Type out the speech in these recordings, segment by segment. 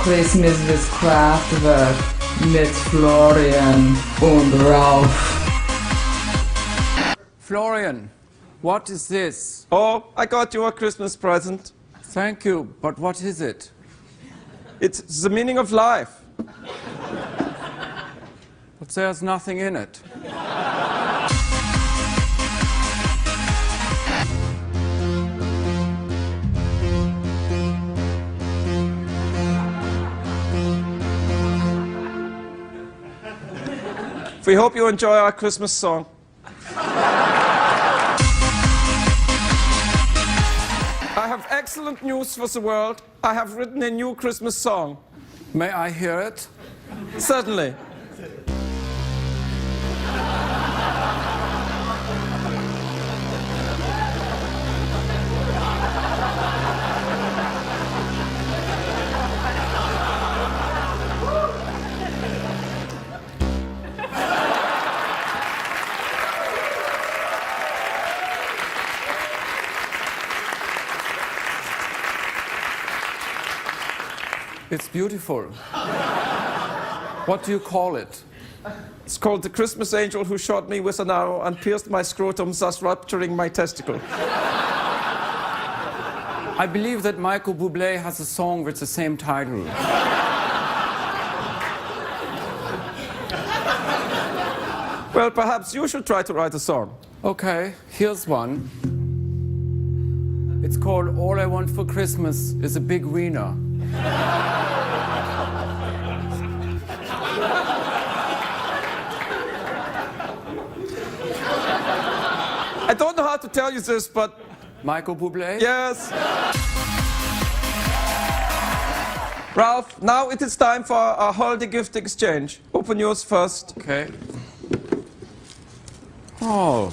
Christmas with Kraftwerk mit Florian und Ralf. Florian, what is this? Oh, I got you a Christmas present. Thank you, but what is it? It's the meaning of life. But there's nothing in it. We hope you enjoy our Christmas song. I have excellent news for the world. I have written a new Christmas song. May I hear it? Certainly. It's beautiful. What do you call it? It's called The Christmas Angel Who Shot Me with an Arrow and Pierced My Scrotum, thus rupturing my testicle. I believe that Michael Bublé has a song with the same title. Well, perhaps you should try to write a song. Okay, here's one. It's called All I Want for Christmas is a Big Wiener. I don't know how to tell you this, but... Michael Bublé? Yes. Ralf, now it is time for our holiday gift exchange. Open yours first. Okay. Oh,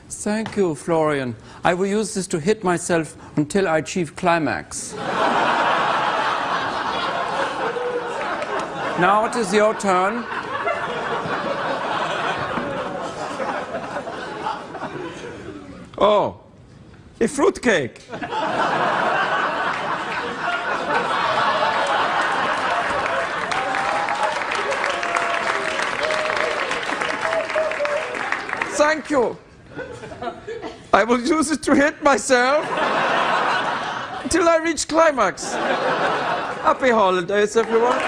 thank you, Florian. I will use this to hit myself until I achieve climax. Now it is your turn. Oh, a fruitcake. Thank you. I will use it to hit myself until I reach climax. Happy holidays, everyone.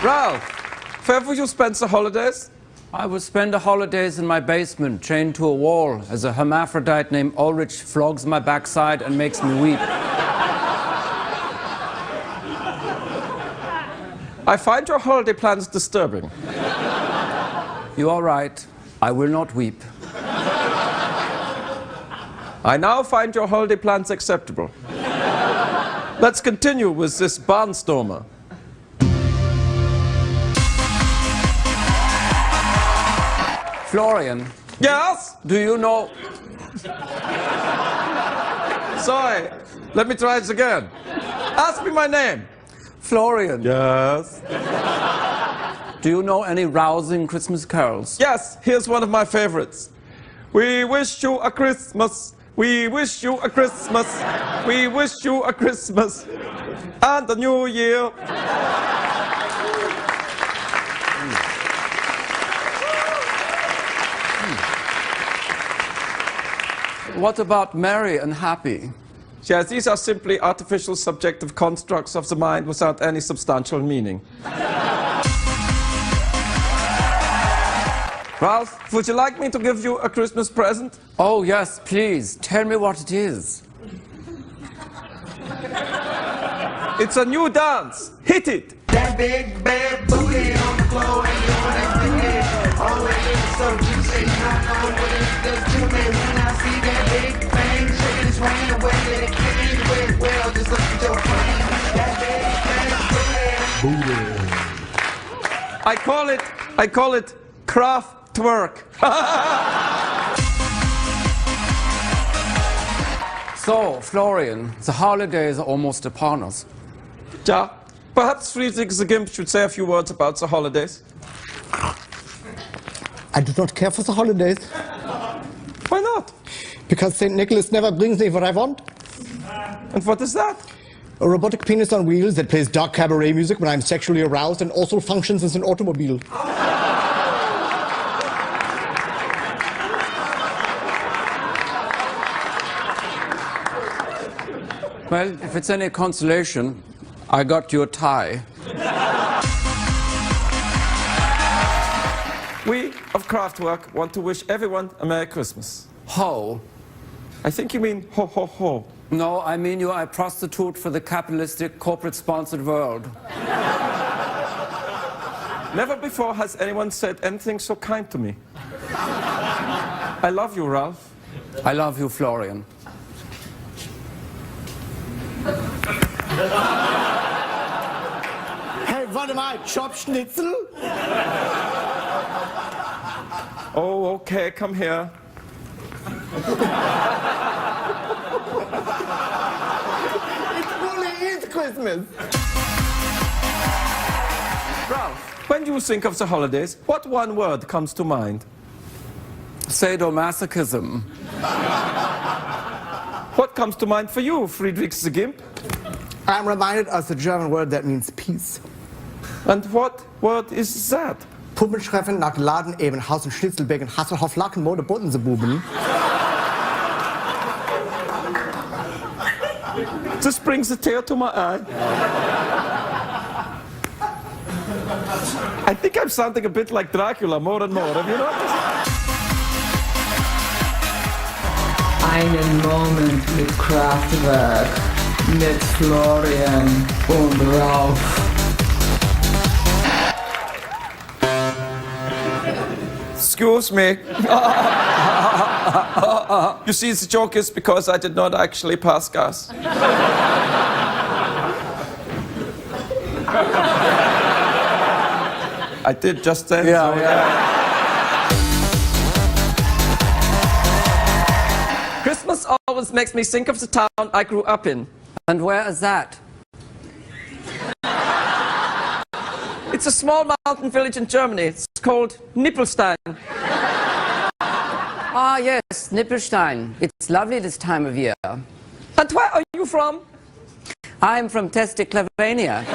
Ralf, where will you spend the holidays? I will spend the holidays in my basement, chained to a wall, as a hermaphrodite named Ulrich flogs my backside and makes me weep. I find your holiday plans disturbing. You are right. I will not weep. I now find your holiday plans acceptable. Let's continue with this barnstormer. Florian, Yes? do you know... Sorry, let me try this again. Ask me my name. Florian, Yes? do you know any rousing Christmas carols? Yes, here's one of my favorites. We wish you a Christmas. We wish you a Christmas. We wish you a Christmas. And a New Year. What about merry and happy? Yes, these are simply artificial subjective constructs of the mind without any substantial meaning. Ralf, would you like me to give you a Christmas present? Oh yes, please, tell me what it is. It's a new dance. Hit it. That big bad booty on the floor and you want it to get always so juicy. I know what it does to me when I see that big bang shaking its rain away that it came with. Well, just look at your frame. That big bad booty. I call it Kraftwerk. So, Florian, the holidays are almost upon us. Ja, perhaps Friedrich the Gimp should say a few words about the holidays. I do not care for the holidays. Why not? Because St. Nicholas never brings me what I want. And what is that? A robotic penis on wheels that plays dark cabaret music when I'm sexually aroused and also functions as an automobile. Well, if it's any consolation, I got you a tie. We of Kraftwerk want to wish everyone a Merry Christmas. Ho. I think you mean ho ho ho. No, I mean you are a prostitute for the capitalistic, corporate-sponsored world. Never before has anyone said anything so kind to me. I love you, Ralf. I love you, Florian. Hey, warte mal, Chop-Schnitzel? Oh, okay, come here. It really is Christmas. Ralf, when you think of the holidays, what one word comes to mind? Sadomasochism. What comes to mind for you, Friedrich the Gimp? I'm reminded of the German word that means peace. And what word is that? Puppenschreffen nach Laden eben Haus und Schnitzelbecken Hasselhoff Lacken Mode Buttensebuben. This brings a tear to my eye. I think I'm sounding a bit like Dracula more and more. Have you noticed? Einen Moment mit Kraftwerk, mit Florian und Ralf. Excuse me. You see, the joke is because I did not actually pass gas. I did just then. Yeah, so yeah. Christmas always makes me think of the town I grew up in. And where is that? It's a small mountain village in Germany. It's called Nippelstein. Ah, yes, Nippelstein. It's lovely this time of year. And where are you from? I'm from Testiclavania.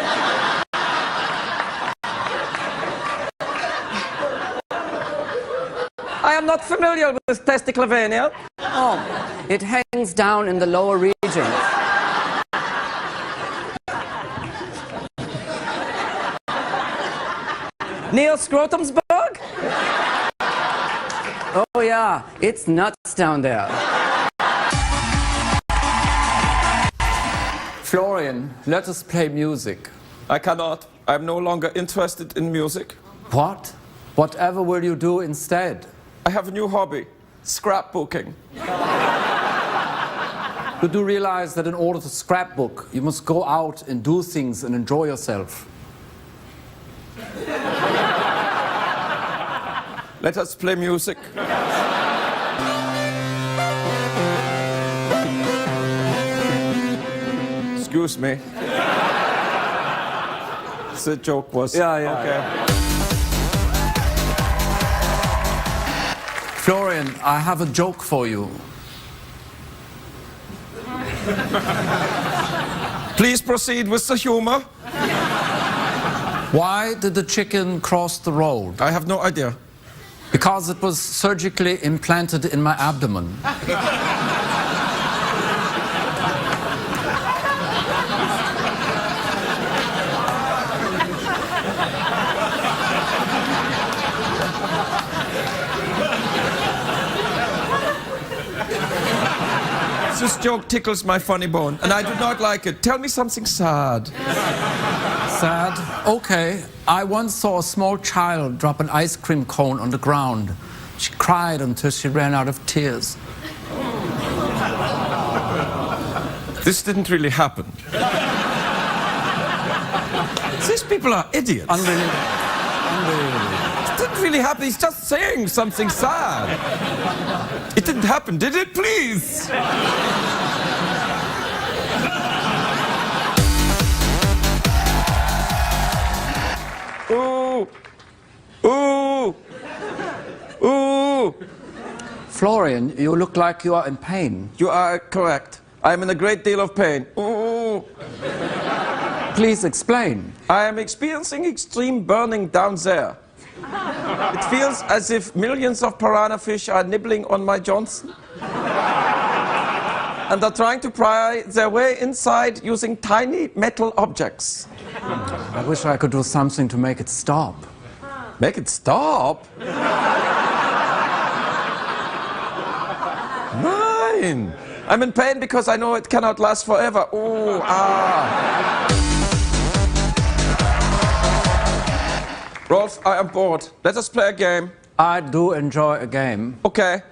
I am not familiar with Testiclavania. Oh, it hangs down in the lower regions. Near Scrotumsburg? Oh yeah, it's nuts down there. Florian, let us play music. I cannot. I'm no longer interested in music. What? Whatever will you do instead? I have a new hobby, scrapbooking. You do realize that in order to scrapbook, you must go out and do things and enjoy yourself. Let us play music. Excuse me. The joke was... Yeah. Okay. Florian, I have a joke for you. Please proceed with the humor. Why did the chicken cross the road? I have no idea. Because it was surgically implanted in my abdomen. This joke tickles my funny bone, and I do not like it. Tell me something sad. Sad? Okay. I once saw a small child drop an ice cream cone on the ground. She cried until she ran out of tears. This didn't really happen. These people are idiots. Unbelievable. It didn't really happen. He's just saying something sad. It didn't happen, did it? Please. Ooh. Ooh. Ooh. Florian, you look like you are in pain. You are correct. I'm in a great deal of pain. Ooh. Please explain. I am experiencing extreme burning down there. It feels as if millions of piranha fish are nibbling on my Johnson. And are trying to pry their way inside using tiny metal objects. I wish I could do something to make it stop. Make it stop? Nein! I'm in pain because I know it cannot last forever. Ooh, ah. Rolf, I am bored. Let us play a game. I do enjoy a game. Okay.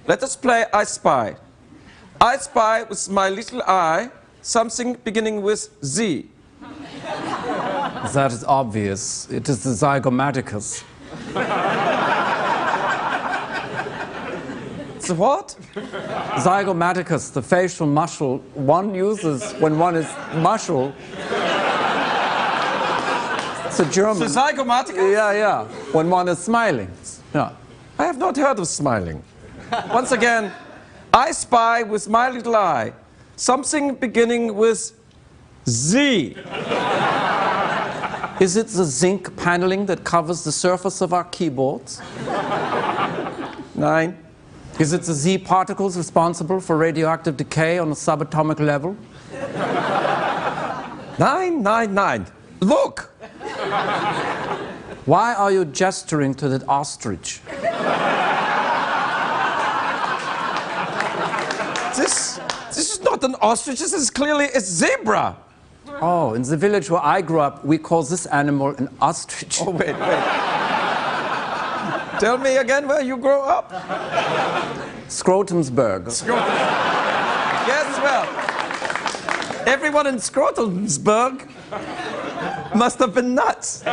Let us play I Spy. I spy with my little eye something beginning with Z. That is obvious. It is the zygomaticus. The what? Zygomaticus, the facial muscle one uses when one is muscle. It's a German. The zygomaticus? Yeah. When one is smiling. Yeah. I have not heard of smiling. Once again, I spy with my little eye something beginning with Z. Is it the zinc paneling that covers the surface of our keyboards? Nein. Is it the Z particles responsible for radioactive decay on a subatomic level? Nein. Look! Why are you gesturing to that ostrich? This is not an ostrich, this is clearly a zebra. Oh, in the village where I grew up, we call this animal an ostrich. Oh, wait. Tell me again where you grew up. Scrotumsburg. Yes, well, everyone in Scrotumsburg must have been nuts.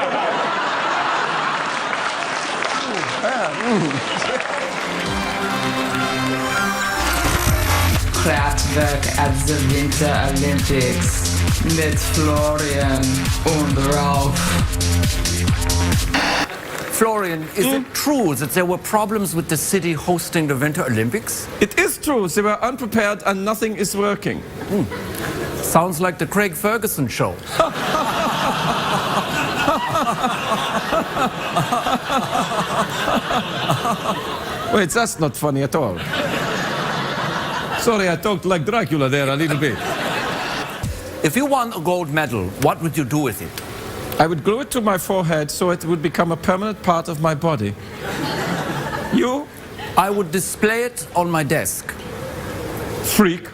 Kraftwerk at the Winter Olympics mit Florian und Ralf. Florian, is it true that there were problems with the city hosting the Winter Olympics? It is true, they were unprepared and nothing is working. Sounds like the Craig Ferguson show. Wait, that's not funny at all. Sorry, I talked like Dracula there a little bit. If you won a gold medal, what would you do with it? I would glue it to my forehead so it would become a permanent part of my body. You? I would display it on my desk. Freak.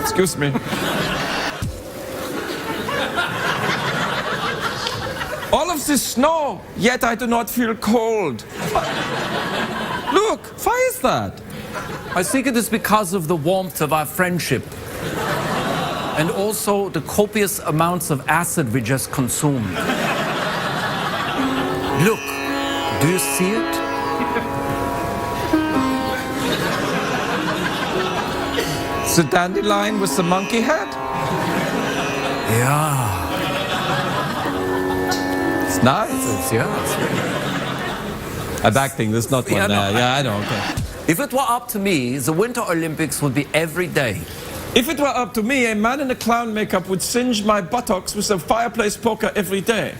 Excuse me. All of this snow, yet I do not feel cold. Look, why is that? I think it is because of the warmth of our friendship. And also the copious amounts of acid we just consumed. Look, do you see it? The dandelion with the monkey head? Yeah. It's nice. It's I'm acting, there's not one Yeah, there. no, Yeah, I know, okay. If it were up to me, the Winter Olympics would be every day. If it were up to me, a man in a clown makeup would singe my buttocks with a fireplace poker every day.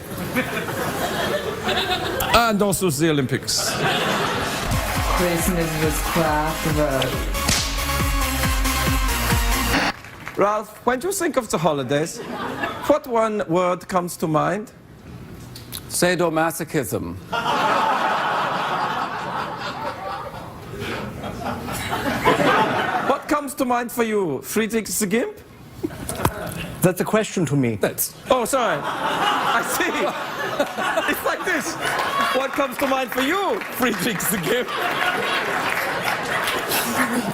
And also the Olympics. Christmas with Kraftwerk. Ralf, when you think of the holidays, what one word comes to mind? Sadomasochism. What comes to mind for you? Friedrich the Gimp? That's a question to me. Oh, sorry. I see. It's like this. What comes to mind for you, Friedrich the Gimp?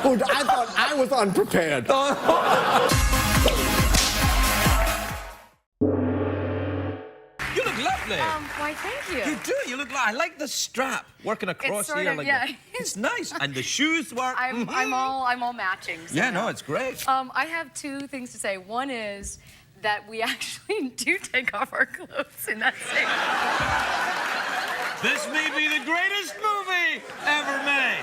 Oh, I thought I was unprepared. You look lovely. Why, thank you. You do. You look like. I like the strap working across sort here. of, Like yeah. that. It's nice, and the shoes work. I'm all matching. So Yeah, no, it's great. I have two things to say. One is that we actually do take off our clothes in that scene. This may be the greatest movie ever made.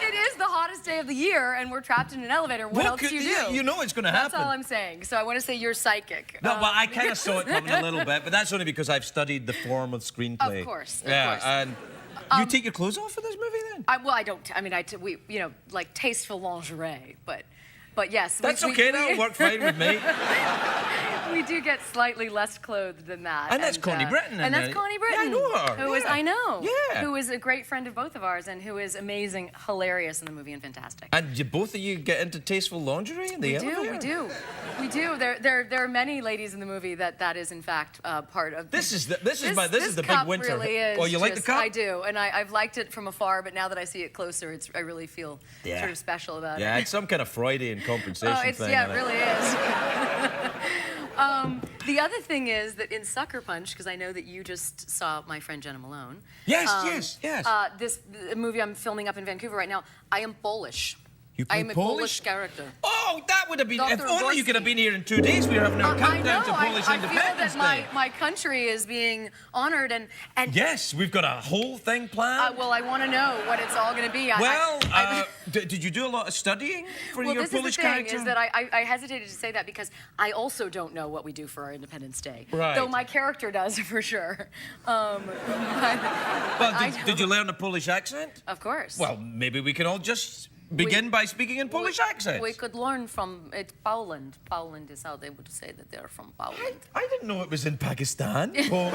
It is the hottest day of the year, and we're trapped in an elevator. What else do you do? You know it's going to happen. That's all I'm saying. So I want to say you're psychic. No, well, I kind of saw it coming a little bit, but that's only because I've studied the form of screenplay. Of course, And you take your clothes off for this movie then? Well, I don't. I mean, we, you know, like tasteful lingerie, but yes. That's okay. That'll work fine with me. We do get slightly less clothed than that. And that's Connie Britton. And that's Connie Britton. Yeah, I know her. Who is, I know. Yeah. Who is a great friend of both of ours and who is amazing, hilarious in the movie and fantastic. And both of you get into tasteful lingerie in the elevator? We do. There are many ladies in the movie that is in fact part of. This is the big cup winter. Really is. Oh, you like the cup? I do, and I've liked it from afar, but now that I see it closer, I really feel sort of special about it. Yeah, it's some kind of Freudian compensation thing. Yeah, it really is. The other thing is that in Sucker Punch, because I know that you just saw my friend Jenna Malone. Yes. This movie I'm filming up in Vancouver right now, I am Polish. You play I am a Polish character. Oh, that would have been... Dr. If only you Gorski. could have been here in 2 days. We were having our countdown to Polish I Independence feel that Day. my country is being honored and Yes, we've got a whole thing planned. well, I want to know what it's all going to be. Did you do a lot of studying for your Polish character? Is that I hesitated to say that because I also don't know what we do for our Independence Day. Right. Though my character does for sure. Well, did you learn a Polish accent? Of course. Well, maybe we can all just begin by speaking in Polish accents. We could learn from it. Poland. Poland is how they would say that they're from Poland. I didn't know it was in Pakistan. Poland.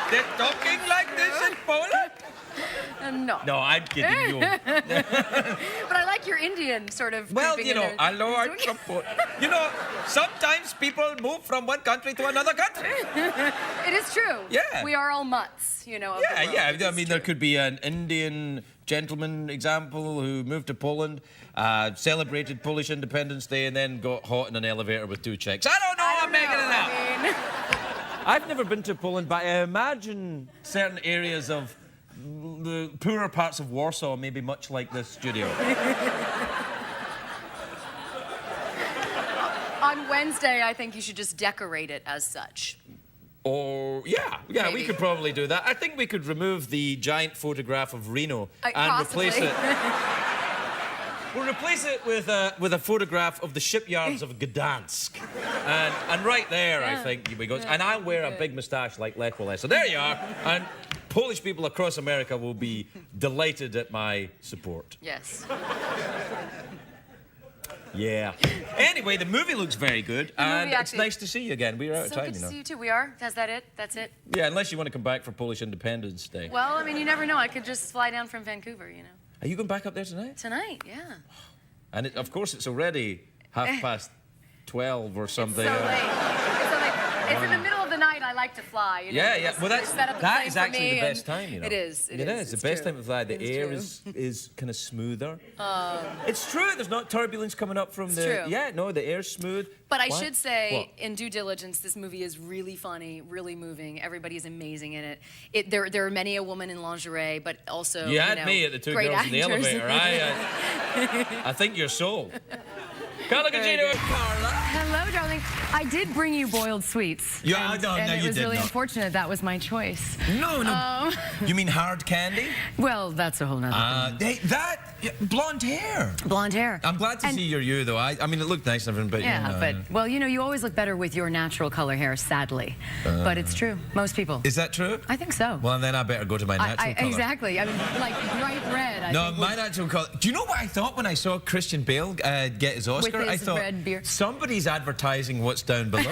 They're talking like this in Poland? No. No, I'm kidding you. But I like your Indian sort of. Well, creeping you know, in there. hello, I'm from Poland. You know, sometimes people move from one country to another country. It is true. Yeah. We are all mutts, you know. Of the world. Yeah. I mean, there could be an Indian gentleman example who moved to Poland, celebrated Polish Independence Day, and then got hot in an elevator with 2 chicks. I don't know. I'm making it up. I mean, I've never been to Poland, but I imagine certain areas of the poorer parts of Warsaw may be much like this studio. on Wednesday, I think you should just decorate it as such. Or, yeah, Maybe. we could probably do that. I think we could remove the giant photograph of Reno and replace it. We'll replace it with a photograph of the shipyards of Gdansk. And right there, I think we go. And I'll wear a big moustache like Lech Walesa. So there you are. And Polish people across America will be delighted at my support. Yes. Yeah. Anyway, the movie looks very good. And it's actually- nice to see you again. We were out of So time, good you to know. see you too. We are? Is that it? That's it? Yeah, unless you want to come back for Polish Independence Day. Well, I mean, you never know. I could just fly down from Vancouver, you know. Are you going back up there tonight? Tonight, yeah. And of course, it's already 12:30 or something. So late. It's in the middle of the night. I like to fly. You know? Yeah. Well, They set up the that plane is for actually me the and best time, you know. It is. It is the best time to fly. The air is kind of smoother. It's true. There's not turbulence coming up from the. true. Yeah, no, the air's smooth. But I What? should say, What? in due diligence, this movie is really funny, really moving. Everybody's amazing in it. There are many a woman in lingerie, but also You had me at the 2 great girls in the actors. elevator. I think you're sold. Carla Gugino and Carla. Hello, darling. I did bring you boiled sweets. Yeah, and, no, and no, it you was did really not. unfortunate that was my choice. No. You mean hard candy? Well, that's a whole nother thing. Blonde hair. Blonde hair. I'm glad to see you're you, though. I mean, it looked nice and everything, but Yeah, you know. but, well, you know, you always look better with your natural color hair, sadly. But it's true. Most people. Is that true? I think so. Well, then I better go to my natural color. Exactly. I mean, like bright red. I No, think my natural color. Do you know what I thought when I saw Christian Bale get his Oscar? With I his thought red beard. somebody's advertising what's down below.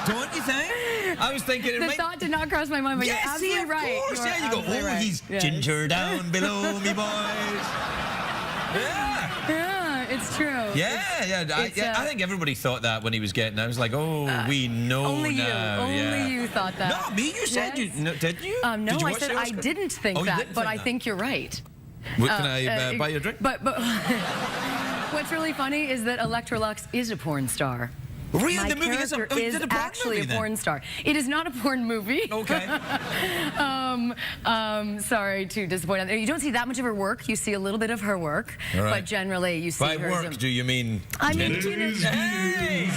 Don't you think? I was thinking. The thought did not cross my mind, but yes, you're absolutely of right. course. You are Yeah, you go. absolutely Oh, right. he's Yes. ginger down below me, boys. Yeah. Yeah, it's true. I think everybody thought that when he was getting. I was like, oh, we know Only you. now. Only you thought that. No, me. You said Yes. you. No, didn't you? No, Did you I watch said the I Oscar? didn't think Oh, you that, didn't but think I that? think you're right. What, can I buy you a drink? But what's really funny is that Electrolux is a porn star. Really? My The movie is character is it a porn actually movie, a then? porn star. It is not a porn movie. Okay. Sorry to disappoint. You don't see that much of her work. You see a little bit of her work, All right. but generally you see By her. work, do you mean? I mean, you know, Hey!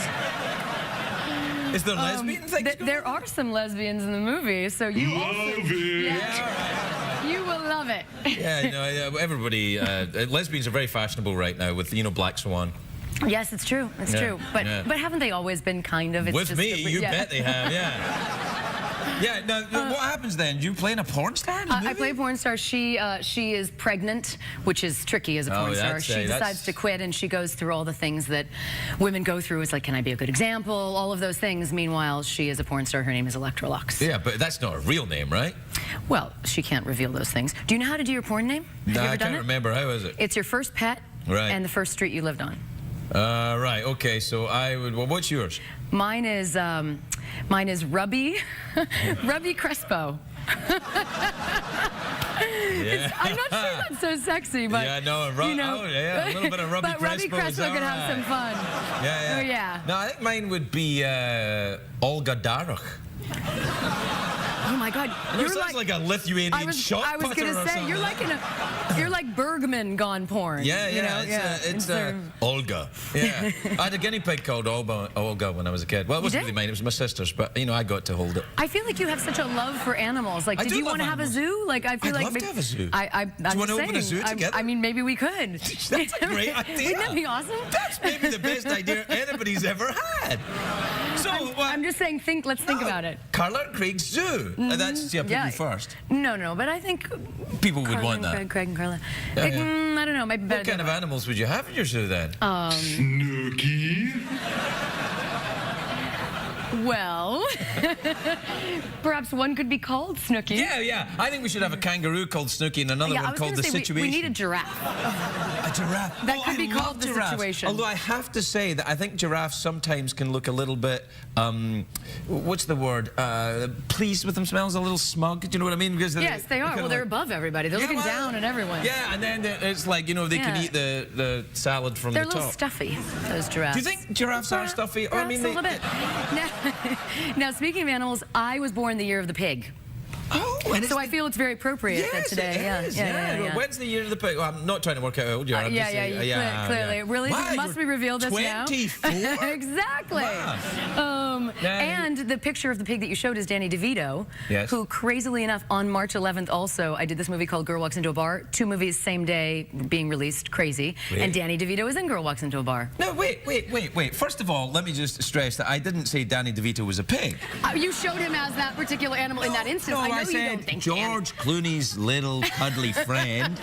Is there lesbian things going There on? are some lesbians in the movie, so you also... Yeah. You will love it. Yeah, no, everybody, lesbians are very fashionable right now with, you know, Black Swan. Yes, it's true. It's true. But haven't they always been kind of? It's With just me, you bet they have, yeah. Yeah, now, what happens then? Do you play a porn star in the movie? I play a porn star. She is pregnant, which is tricky as a porn star. She decides to quit, and she goes through all the things that women go through. It's like, can I be a good example? All of those things. Meanwhile, she is a porn star. Her name is Electrolux. Yeah, but that's not a real name, right? Well, she can't reveal those things. Do you know how to do your porn name? Have you ever I done can't remember. How is it? It's your first pet and the first street you lived on. Right, okay, so I would, well, what's yours? Mine is Rubby, Rubby Crespo. Yeah. I'm not sure that's so sexy, but yeah, no, a little bit of Rubby but Crespo. Rubby Crespo could have some fun. Yeah. Oh, yeah. No, I think mine would be Olga Darach. Oh my God! It sounds like a Lithuanian shot I was putter gonna or say something. you're like Bergman gone porn. Yeah, you know? It's Olga. Yeah, I had a guinea pig called Olga when I was a kid. Well, it wasn't really mine; it was my sister's, but you know, I got to hold it. I feel like you have such a love for animals. Like, did you want to have a zoo? Like, I feel I'd like love to have a zoo. I'm Do you want to open a zoo together? I mean, maybe we could. That's a great idea. Wouldn't that be awesome? That's maybe the best idea anybody's ever had. So I'm just saying, let's think about it. Carla Craig's Zoo. That's you first. No, but I think people would want that. Craig and Carla. Yeah, I don't know. Maybe better. What kind of animals would you have in your zoo then? Snooky. Well, perhaps one could be called Snooky. Yeah. I think we should have a kangaroo called Snooky and another one called the Situation. We need a giraffe. A giraffe. That could be called the Situation. Although I have to say that I think giraffes sometimes can look a little bit, what's the word? Pleased with themselves, a little smug. Do you know what I mean? Because yes, they are. Well, they're above everybody. They're looking down at everyone. Yeah, and then it's like, you know, they can eat the salad from the top. They're a little stuffy, those giraffes. Do you think giraffes are stuffy? Perhaps a little bit. Now, speaking of animals, I was born the year of the pig. Oh, so I feel it's very appropriate that today. Yeah. When's the year of the pig? Well, I'm not trying to work out how old you are. Clearly. Really, must we reveal this 24? now? Exactly. Wow. And the picture of the pig that you showed is Danny DeVito, who, crazily enough, on March 11th also, I did this movie called Girl Walks Into a Bar. 2 movies, same day, being released. Crazy. Really? And Danny DeVito is in Girl Walks Into a Bar. No, wait. First of all, let me just stress that I didn't say Danny DeVito was a pig. You showed him as that particular animal in that instance. I said George Clooney's little cuddly friend,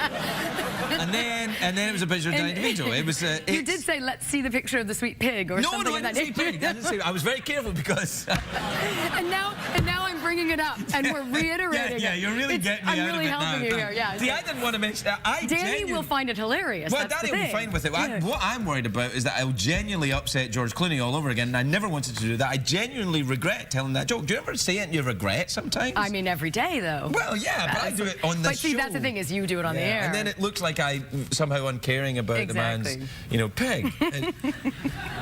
and then it was a picture of Danny DeVito. It was. You did say, "Let's see the picture of the sweet pig," or something. No, I didn't say pig. I didn't say. I was very careful because. and now I'm bringing it up, and we're reiterating. Yeah, you're really getting me I'm out really of it helping now. you here. Yeah. See, I didn't want to mention that. Danny will find it hilarious. Well, That's Danny will be fine with it. What I'm worried about is that I'll genuinely upset George Clooney all over again, and I never wanted to do that. I genuinely regret telling that joke. Do you ever say it and you regret sometimes? I mean, every day though. Well, yeah, but I do it on the show. But see, that's the thing, is you do it on the air. And then it looks like I somehow uncaring about the man's, you know, pig. And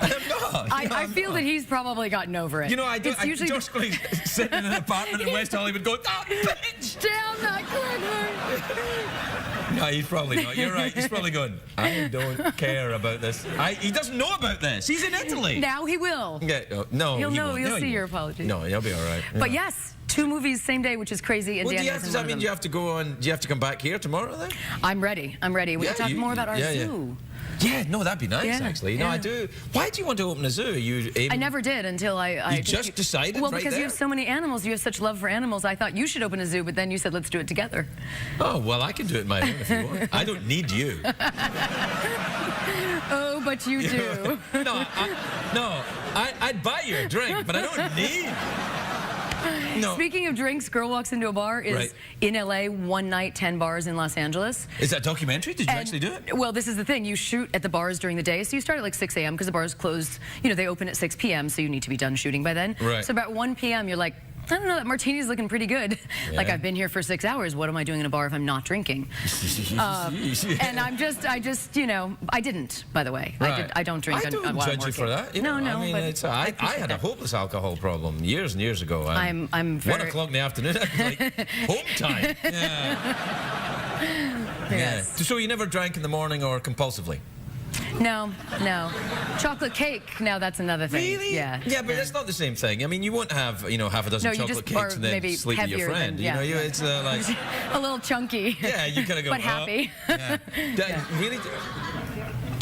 I'm not. I feel that he's probably gotten over it. You know, George Clooney's sitting in an apartment in West Hollywood going, bitch! Damn that Kraftwerk! No, he's probably not. You're right. He's probably going, I don't care about this. He doesn't know about this. He's in Italy. Now he will. Yeah, no, he'll know. He'll see your apology. No, he'll be all right. But yes, 2 movies same day, which is crazy. And does that mean you have to go on? Do you have to come back here tomorrow then? I'm ready. We can talk more about our zoo. Yeah, no, that'd be nice, actually. No, I do. Why do you want to open a zoo? I never did until I just decided Well, right because there? you have so many animals, you have such love for animals, I thought you should open a zoo, but then you said, let's do it together. Oh, well, I can do it my own if you want. I don't need you. Oh, but you do. I'd buy you a drink, but I don't need. No. Speaking of drinks, Girl Walks Into a Bar is in LA, 1 night, 10 bars in Los Angeles. Is that a documentary? Did you actually do it? Well, this is the thing. You shoot at the bars during the day. So you start at like 6 a.m. because the bars close, you know, they open at 6 p.m. So you need to be done shooting by then. Right. So about 1 p.m. you're like, I don't know, that martini's looking pretty good. Yeah. Like, I've been here for 6 hours. What am I doing in a bar if I'm not drinking? And I just, you know, I didn't, by the way. Right. I don't drink. I don't judge you for that. You know, no. I mean, I had a hopeless alcohol problem years and years ago. I'm very... 1 o'clock in the afternoon, I was like, home time. Yeah. Yes. So you never drank in the morning or compulsively? No, no. Chocolate cake, now that's another thing. Really? Yeah. Yeah, but it's not the same thing. I mean, you won't have, you know, half a dozen chocolate cakes and then maybe sleep with your friend. Than, you know, it's like... a little chunky. Yeah, you kind of go, but happy. Yeah. Really?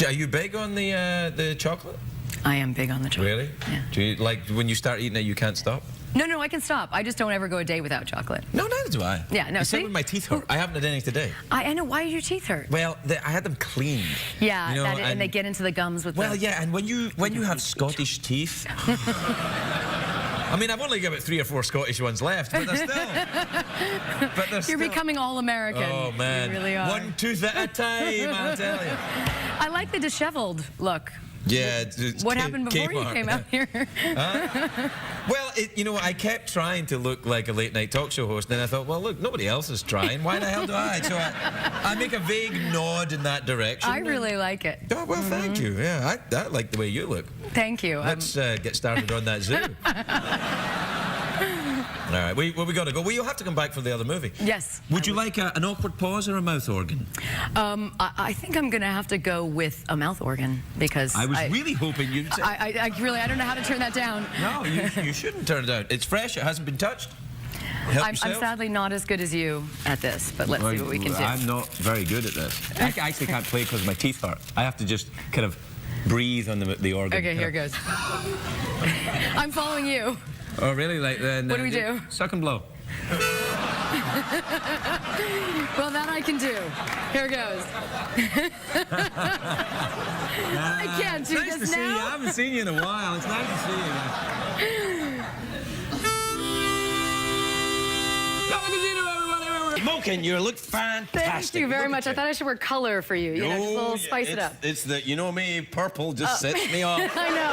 Are you big on the chocolate? I am big on the chocolate. Really? Yeah. Do you, like, when you start eating it, you can't stop? No, I can stop. I just don't ever go a day without chocolate. No, neither do I. Yeah, no, Except when my teeth hurt. I haven't had any today. I know. Why do your teeth hurt? Well, I had them cleaned. Yeah, you know, and they get into the gums with Well, yeah, and when you have Scottish teeth... I mean, I've only got about 3 or 4 Scottish ones left, but they're still... You're becoming all-American. Oh, man. You really are. One tooth at a time, I'll tell you. I like the disheveled look. Yeah. It's what happened before you came out here? Well, you know, I kept trying to look like a late-night talk show host, and then I thought, well, look, nobody else is trying. Why the hell do I? So I make a vague nod in that direction. I really like it. Oh, well, thank you. Yeah, I like the way you look. Thank you. Let's get started on that zoo. All right, we got to go. Well, you'll have to come back for the other movie. Yes. Would you like an awkward pause or a mouth organ? I think I'm going to have to go with a mouth organ because I was really hoping you'd say... I don't know how to turn that down. No, you shouldn't turn it down. It's fresh. It hasn't been touched. I'm sadly not as good as you at this, but let's see what we can do. I'm not very good at this. I actually can't play because my teeth hurt. I have to just kind of breathe on the organ. Okay, here goes. I'm following you. Oh, really? Like then? What do we do? Suck and blow. Well, that I can do. Here goes. I can't do nice this to now. See you. I haven't seen you in a while. It's nice to see you. Moken, you look fantastic. Thank you very much. I thought I should wear color for you. You know, just a little spice it up. It's the, you know me, purple just sets me off. I know.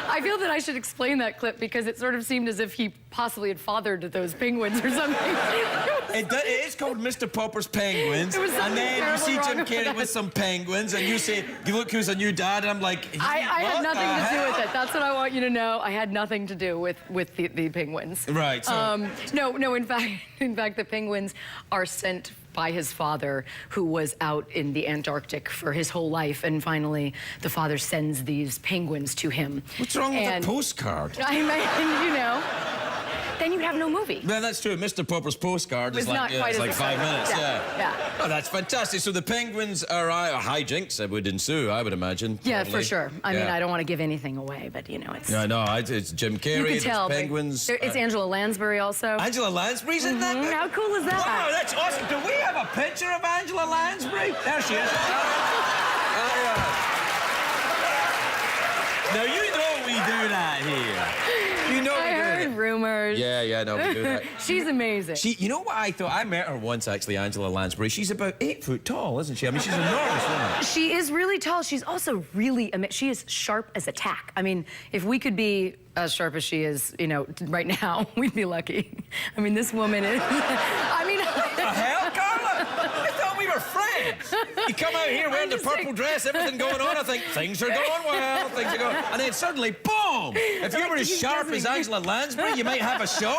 I feel that I should explain that clip because it sort of seemed as if he possibly had fathered those penguins or something. It is called Mr. Popper's Penguins. And then you see Jim Carrey with some penguins and you say, look who's a new dad, and I'm like, I had nothing to do with it. That's what I want you to know. I had nothing to do with the penguins. Right. So. No, in fact, the penguins are sent by his father, who was out in the Antarctic for his whole life, and finally the father sends these penguins to him. What's wrong with a postcard? I mean, you know, then you'd have no movie. Well, that's true. Mr. Popper's postcard is like, it's like 5 minutes. Yeah. Oh, that's fantastic. So the penguins are hijinks that would ensue, I would imagine. Yeah, probably. for sure. I mean, I don't want to give anything away, but you know, it's... Yeah, no, it's Jim Carrey, you can tell, penguins. It's Angela Lansbury also. Angela Lansbury's in that? How cool is that? Wow, that's awesome. Do we have a picture of Angela Lansbury? There she is. Now, you know we do that here. You know I heard rumors. Yeah, no, we do that. She's amazing. You know what I thought? I met her once, actually, Angela Lansbury. She's about 8 foot tall, isn't she? I mean, she's an enormous woman. She is really tall. She's also really, she is sharp as a tack. I mean, if we could be as sharp as she is, you know, right now, we'd be lucky. I mean, this woman is, I mean... What the hell, Carla? I thought we were friends. You come out here wearing the purple dress, everything going on, I think, things are going well, things are going... And then suddenly, boom! If you were as sharp as Angela Lansbury, you might have a show.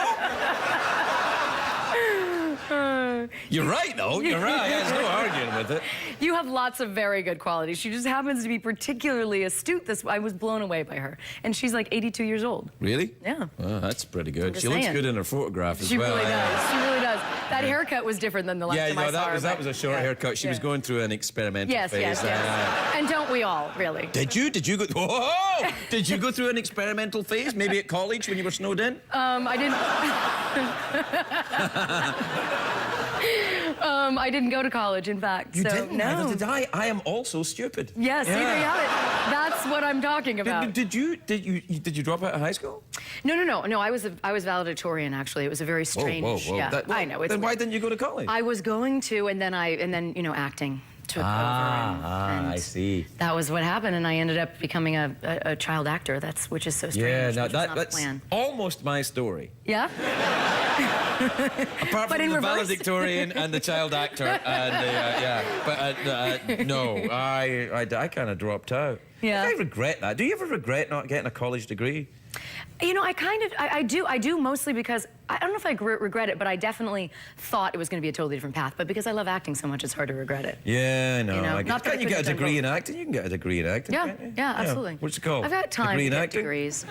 You're right, though. You're right. There's no arguing with it. You have lots of very good qualities. She just happens to be particularly astute. I was blown away by her. And she's like 82 years old. Really? Yeah. Well, that's pretty good. She saying. looks good in her photograph as well. She really does. She really does. That haircut was different than the last time I saw her. That was a short haircut. She was going through an experimental phase. Yes. And don't we all, really? Did you go... Whoa! Did you go through an experimental phase? Maybe at college when you were snowed in? I didn't... I didn't go to college, in fact. You so, didn't? No. Neither did I. I am also stupid. Yes, there you have it. That's what I'm talking about. Did you drop out of high school? No. I was valedictorian, actually. It was a very strange... Whoa. Yeah, I know. Then why didn't you go to college? I was going to, and then you know, acting took over. And I see. That was what happened, and I ended up becoming a child actor. Which is so strange. Yeah, that's almost my story. Yeah? Apart from the valedictorian and the child actor, and no, I kind of dropped out. Yeah. I regret that. Do you ever regret not getting a college degree? You know, I do mostly because, I don't know if I regret it, but I definitely thought it was going to be a totally different path. But because I love acting so much, it's hard to regret it. Yeah, I know. You know, Can't you get a degree in acting? You can get a degree in acting, Yeah, can't you? yeah, absolutely. What's it called? I've got time to get acting? degrees.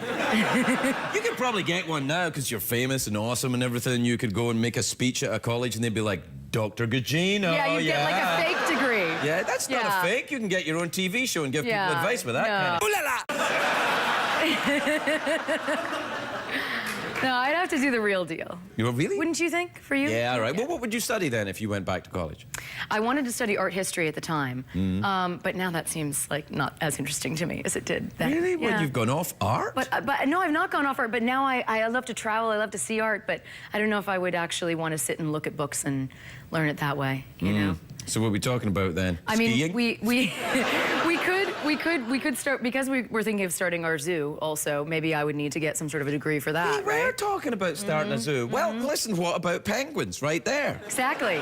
You could probably get one now because you're famous and awesome and everything. You could go and make a speech at a college and they'd be like, Dr. Gugino. Yeah, you get like a fake degree. Yeah, that's not a fake. You can get your own TV show and give people advice with that kind of... Ooh la la! No, I'd have to do the real deal. You really? Wouldn't you think, for you? Yeah, all right. Well, what would you study then if you went back to college? I wanted to study art history at the time, but now that seems like not as interesting to me as it did then. Really? Yeah. Well, you've gone off art? But no, I've not gone off art, but now I love to travel, I love to see art, but I don't know if I would actually want to sit and look at books and learn it that way, you know? So what are we talking about then? I Skiing? mean, we could start, because we're thinking of starting our zoo also, maybe I would need to get some sort of a degree for that, We're right? talking about starting a zoo. Well, listen, what about penguins right there? Exactly.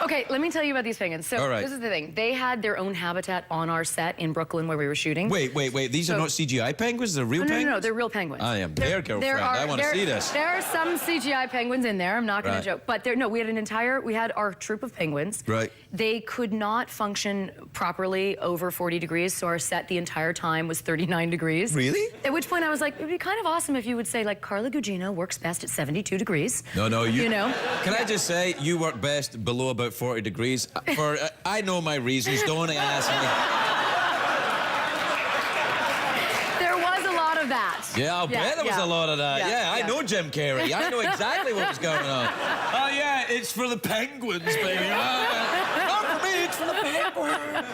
Okay, let me tell you about these penguins. So All right. this is the thing. They had their own habitat on our set in Brooklyn where we were shooting. Wait. These are not CGI penguins? They're real penguins? No, they're real penguins. I am their girlfriend. I want to see this. There are some CGI penguins in there. I'm not going to joke. But we had our troop of penguins. Right. They could not function properly over 40 degrees, so our set the entire time was 39 degrees. Really? At which point I was like, it'd be kind of awesome if you would say, like, Carla Gugino works best at 72 degrees. No, you know? Can I just say, you work best below about 40 degrees. I know my reasons, don't ask me. There was a lot of that. Yeah, I'll bet there was a lot of that. Yeah, I know Jim Carrey. I know exactly what was going on. Oh, yeah, it's for the penguins, baby. Not for me, it's for the penguins.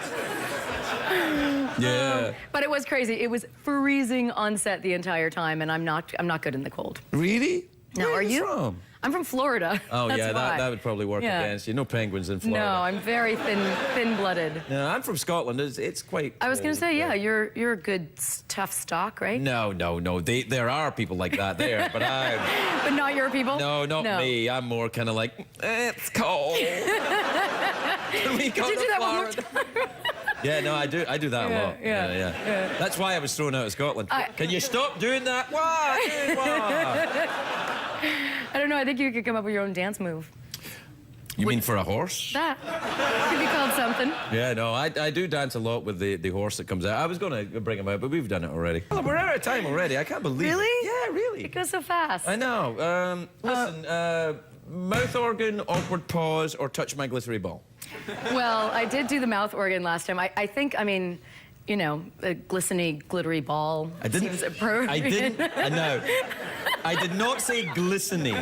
Yeah. But it was crazy. It was freezing on set the entire time, and I'm not good in the cold. Really? No, Where are you? From? I'm from Florida. Oh, That's yeah, why. that would probably work against you. No penguins in Florida. No, I'm very thin-blooded. No, I'm from Scotland. It's quite... I was going to say, yeah, you're a good, tough stock, right? No. There are people like that there, but I... But not your people? No, not me. I'm more kind of like, it's cold. Can we go Did you do to that one more Florida? time? Yeah, no, I do that a lot. Yeah. That's why I was thrown out of Scotland. Can you stop doing that? What? I don't know. I think you could come up with your own dance move. You mean for a horse? That could be called something. Yeah, no, I do dance a lot with the horse that comes out. I was going to bring him out, but we've done it already. Well, we're out of time already. I can't believe Really? it. Yeah, really. It goes so fast. I know. Listen, mouth organ, awkward pause, or touch my glittery ball? Well, I did do the mouth organ last time. I think, I mean, you know, a glistening, glittery ball seems appropriate. I didn't. No. I did not say glistening.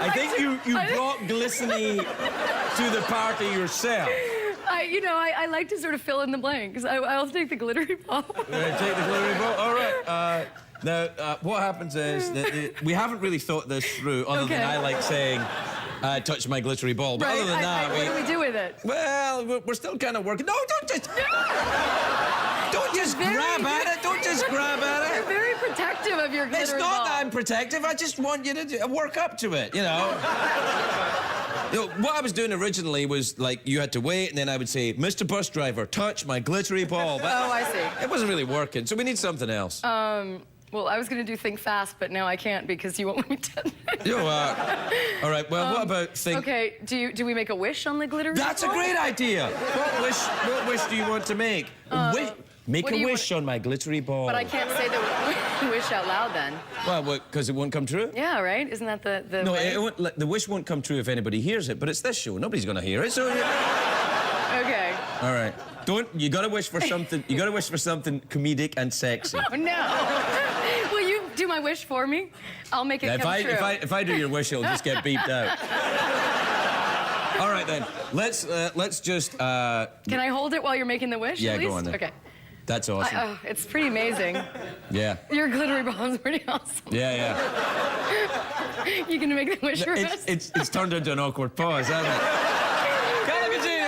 I think you brought glistening to the party yourself. I like to sort of fill in the blanks. I'll take the glittery ball. Take the glittery ball? All right. Now, what happens is that we haven't really thought this through, other than I like saying, touch my glittery ball. But other than that, what do we do with it? Well, we're still kind of working. No, don't just grab at it. Don't just grab at it. You're very protective of your glittery ball. It's not that I'm protective. I just want you to work up to it, you know. What I was doing originally was, like, you had to wait, and then I would say, Mr. Bus Driver, touch my glittery ball. But I see. It wasn't really working, so we need something else. Well, I was going to do Think Fast, but now I can't because you won't let me do it. All right, well, what about Think... Okay, do we make a wish on the glittery ball? That's a great idea. What wish do you want to make? Make a wish on my glittery ball. But I can't say the wish out loud then. Well, because it won't come true? Yeah, right? Isn't that the No, way? the wish won't come true if anybody hears it, but it's this show. Nobody's going to hear it, so... Okay. All right. You got to wish for something... You got to wish for something comedic and sexy. Oh, no. Will you do my wish for me? I'll make it come true. If I do your wish, it'll just get beeped out. All right, then. Let's just... Can I hold it while you're making the wish, yeah, at least? Go on then. Okay. That's awesome. It's pretty amazing. Yeah. Your glittery ball is pretty awesome. Yeah. You gonna make the wish for us? It's turned into an awkward pause, hasn't it?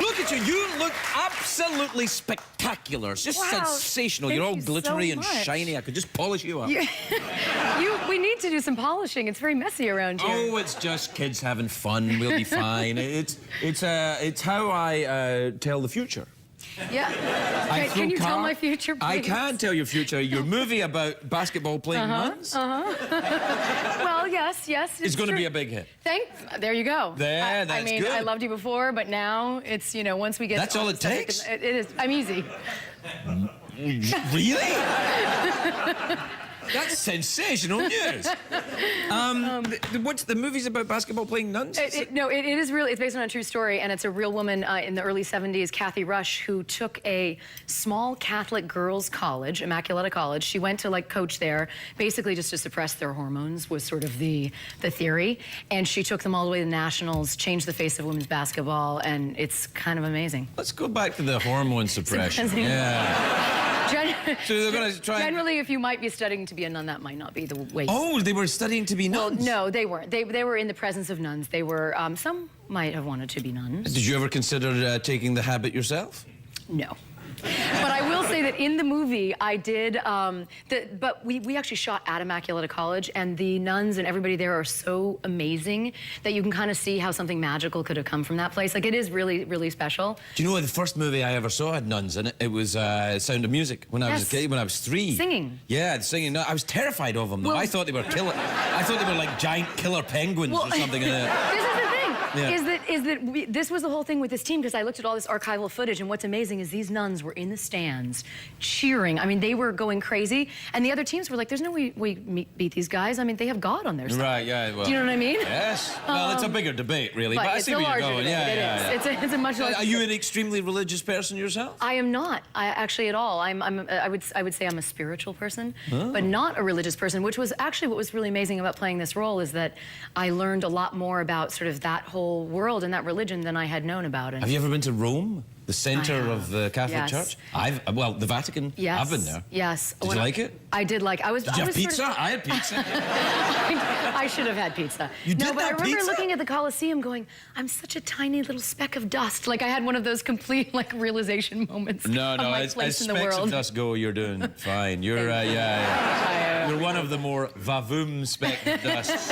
Look at you. You look absolutely spectacular. It's just sensational. You're all glittery and shiny. I could just polish you up. We need to do some polishing. It's very messy around here. Oh, it's just kids having fun. We'll be fine. It's how I tell the future. Yeah. Can you tell my future, please? I can tell your future. Your movie about basketball playing nuns? Well, yes. It's going to be a big hit. There you go. That's I mean, good. I loved you before, but now it's, you know, once we get... That's all it takes? It is. I'm easy. Really? That's sensational news. What's the movie's about basketball playing nuns? No, it is real. It's based on a true story, and it's a real woman in the early 70s, Kathy Rush, who took a small Catholic girls' college, Immaculata College. She went to like coach there, basically just to suppress their hormones was sort of the theory. And she took them all the way to nationals, changed the face of women's basketball, and it's kind of amazing. Let's go back to the hormone suppression. Yeah. So they're going to try. Generally, if you might be studying to be a nun, that might not be the way. Oh, they were studying to be nuns? Well, no, they weren't. They were in the presence of nuns. They were, some might have wanted to be nuns. Did you ever consider taking the habit yourself? No. But I will say that in the movie, I did, but we actually shot at Immaculata College, and the nuns and everybody there are so amazing that you can kind of see how something magical could have come from that place. Like, it is really, really special. Do you know the first movie I ever saw had nuns in it? It was Sound of Music when I was a kid, when I was 3. Singing. Yeah, singing. No, I was terrified of them, though. Well, I thought they were I thought they were like giant killer penguins or something. This is the thing. Yeah. This was the whole thing with this team, because I looked at all this archival footage, and what's amazing is these nuns were in the stands cheering. I mean, they were going crazy, and the other teams were like, there's no way we beat these guys. I mean, they have God on their side. Right, yeah, well. Do you know what I mean? Yes. Well, it's a bigger debate, really, but I see where you're going. Yeah. It's a much larger Are you an extremely religious person yourself? I am not, actually at all. I would say I'm a spiritual person, but not a religious person, which was actually what was really amazing about playing this role, is that I learned a lot more about sort of that whole world and that religion than I had known about. Have you ever been to Rome, the center of the Catholic Church? Well, the Vatican. Yes. I've been there. Yes. Did you like it? I did like. Did you have pizza? I had pizza. I should have had pizza. You did No, but I remember pizza? looking at the Colosseum going, I'm such a tiny little speck of dust. Like, I had one of those complete, like, realization moments. No, of my as place in the specks world. of dust go, you're doing fine. You're, You're one of the more vavoom speck of dust.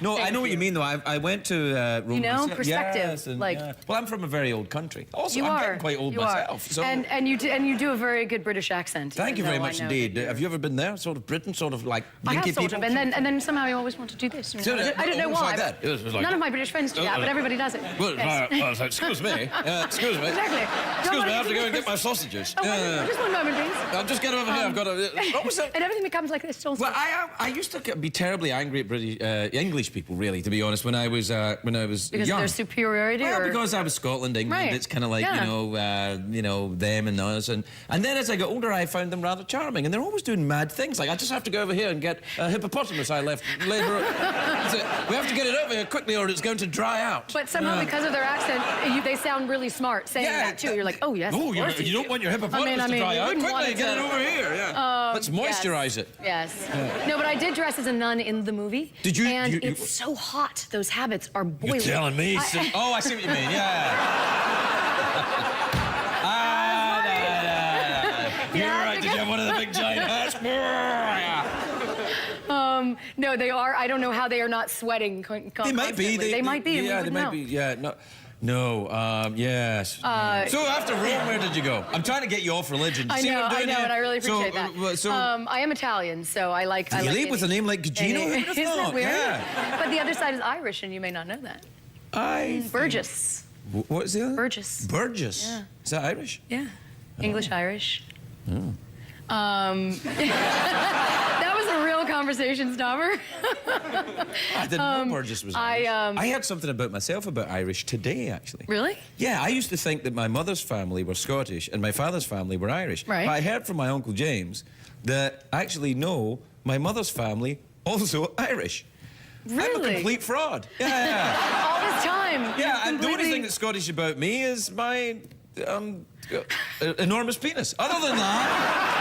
No, I know what you mean, though. I went to Rome. You know, myself. perspective. Yes, and, like, well, I'm from a very old country. Also, you I'm are. getting quite old You myself. Are. So. And you do a very good British accent. Thank you very much indeed. Have you ever been there? Sort of Britain, sort of like I have people? sort of, and then somehow I always want to do this. You know? I don't know why. Like that. It was like, none of my British friends do that, but everybody does it. Well, Yes. excuse me. Excuse me. Exactly. Excuse me, I have to go and get my sausages. Just one moment, please. I'll just get over here. I've got a... What was that? And everything becomes like this. Also. Well, I used to be terribly angry at British English people, really, to be honest, when I was because young. Of their superiority, well, or because I was Scotland, England. Right. It's kind of like you know them and us, and then as I got older, I found them rather charming, and they're always doing mad things. Like, I just have to go over here and get a hippopotamus I left later. We have to get it over here quickly, or it's going to dry out. But somehow, because of their accent, they sound really smart saying that too. You're like, oh yes. Oh, you don't want your hippopotamus to dry out. Quickly, get it over here. Yeah. Let's moisturize it. Yes. No, but I did dress as a nun in the movie. Did you? And it's so hot. Those habits are boiling. You're telling me. Oh, I see what you mean. Yeah. You're right. Did you have one of the big giant hats? No, they are. I don't know how they are not sweating. They might be. They might be. Yeah, they might be. Yeah. No. No, yes. So after Rome, where did you go? I'm trying to get you off religion. I know, and I really appreciate that. So, I am Italian, so I like... Really? With a name like Gugino? Who would have Isn't that thought? weird? Yeah. But the other side is Irish, and you may not know that. Burgess. What's the other? Burgess. Burgess? Yeah. Is that Irish? Yeah. English-Irish. Oh. That was a real conversation stopper. I didn't know Burgess was Irish. I heard something about myself about Irish today, actually. Really? Yeah, I used to think that my mother's family were Scottish and my father's family were Irish. Right. But I heard from my Uncle James that actually, no, my mother's family also Irish. Really? I'm a complete fraud. Yeah. All this time. Yeah, and the only thing that's Scottish about me is my enormous penis. Other than that...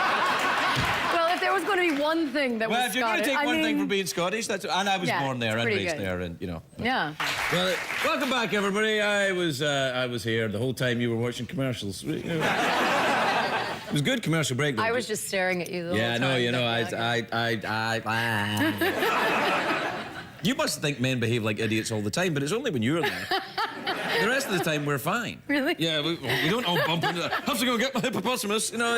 Well, if there was going to be one thing that was Well, if you're going to Scottish, take one thing from being Scottish, that's... And I was born there and raised there, and, you know. Yeah. Well, welcome back, everybody. I was here the whole time you were watching commercials. It was a good commercial break. I was just staring at you the whole time. Yeah, no, you know, You must think men behave like idiots all the time, but it's only when you're there. The rest of the time, we're fine. Really? Yeah, we don't all bump into that. Have to go get my hippopotamus. You know,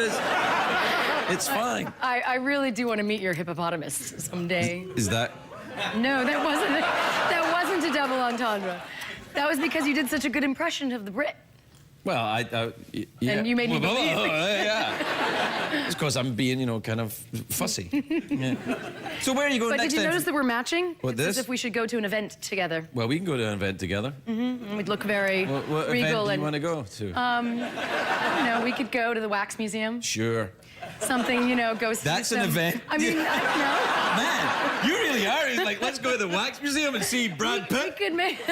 it's fine. I really do want to meet your hippopotamus someday. Is that? No, that wasn't a double entendre. That was because you did such a good impression of the Brit. Well, yeah. And you made me believe. Yeah. It's because I'm being, you know, kind of fussy. Yeah. So where are you going but next did you time? notice that we're matching? What, it's this? as if we should go to an event together. Well, we can go to an event together. Mm-hmm. And we'd look very what regal. event do you want to go to? You know, we could go to the Wax Museum. Sure. Something, you know, go see That's some... an event. I mean, I don't know. Man, you really are. He's like, let's go to the Wax Museum and see Brad Pitt. We could make...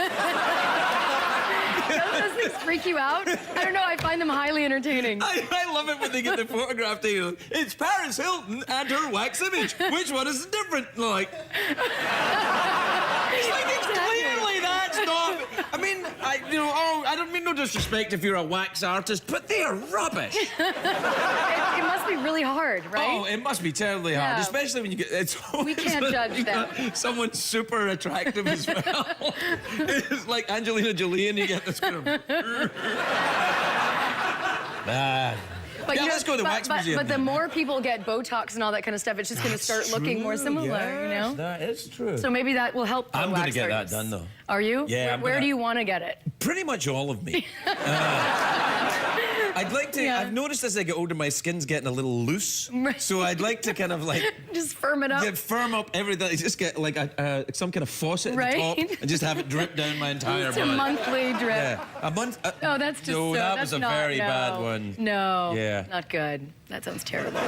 Don't those things freak you out? I don't know, I find them highly entertaining. I love it when they get the photograph to you. It's Paris Hilton and her wax image. Which one is different? Like... It's like, it's clearly that's not... I mean, I don't mean no disrespect if you're a wax artist, but they are rubbish. It must be really hard, right? Oh, it must be terribly hard, especially when you get... We can't judge that. Someone super attractive as well. It's like Angelina Jolie and you get this kind of... But yeah, you know, let's go to the Wax Museum. But the more people get Botox and all that kind of stuff, it's just going to start looking more similar, you know? That is true. So maybe that will help. I'm going to get that done, though. Are you? Yeah. Where do you want to get it? Pretty much all of me. I'd like to, I've noticed as I get older, my skin's getting a little loose. So I'd like to kind of like... Just firm it up. Yeah, firm up everything. Just get like some kind of faucet at the top and just have it drip down my entire it's body. a monthly drip. Yeah. A month... oh, that's just no, so... that that's was a not, very bad one. No. Yeah. Not good. That sounds terrible.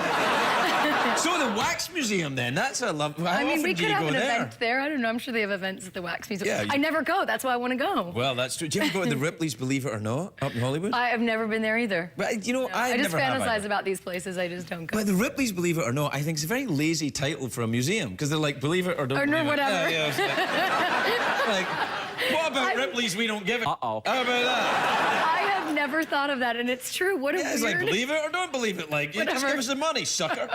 So the Wax Museum, then. That's a love... How I mean, often we do could you have go an there? event there. I don't know. I'm sure they have events at the Wax Museum. Yeah, I never go. That's why I want to go. Well, that's true. Do you ever go to the Ripley's, believe it or not, up in Hollywood? I have never been there either. But, you know, No, I just never have fantasize either. about these places. I just don't go. But the Ripley's, believe it or not, I think it's a very lazy title for a museum because they're like, believe it or don't believe whatever. it. Yeah, it's like, what about Ripley's? We don't give it. Uh-oh. How about that? I have never thought of that, and it's true. What a Yeah, it's weird... like, believe it or don't believe it. Like, you just give us the money, sucker.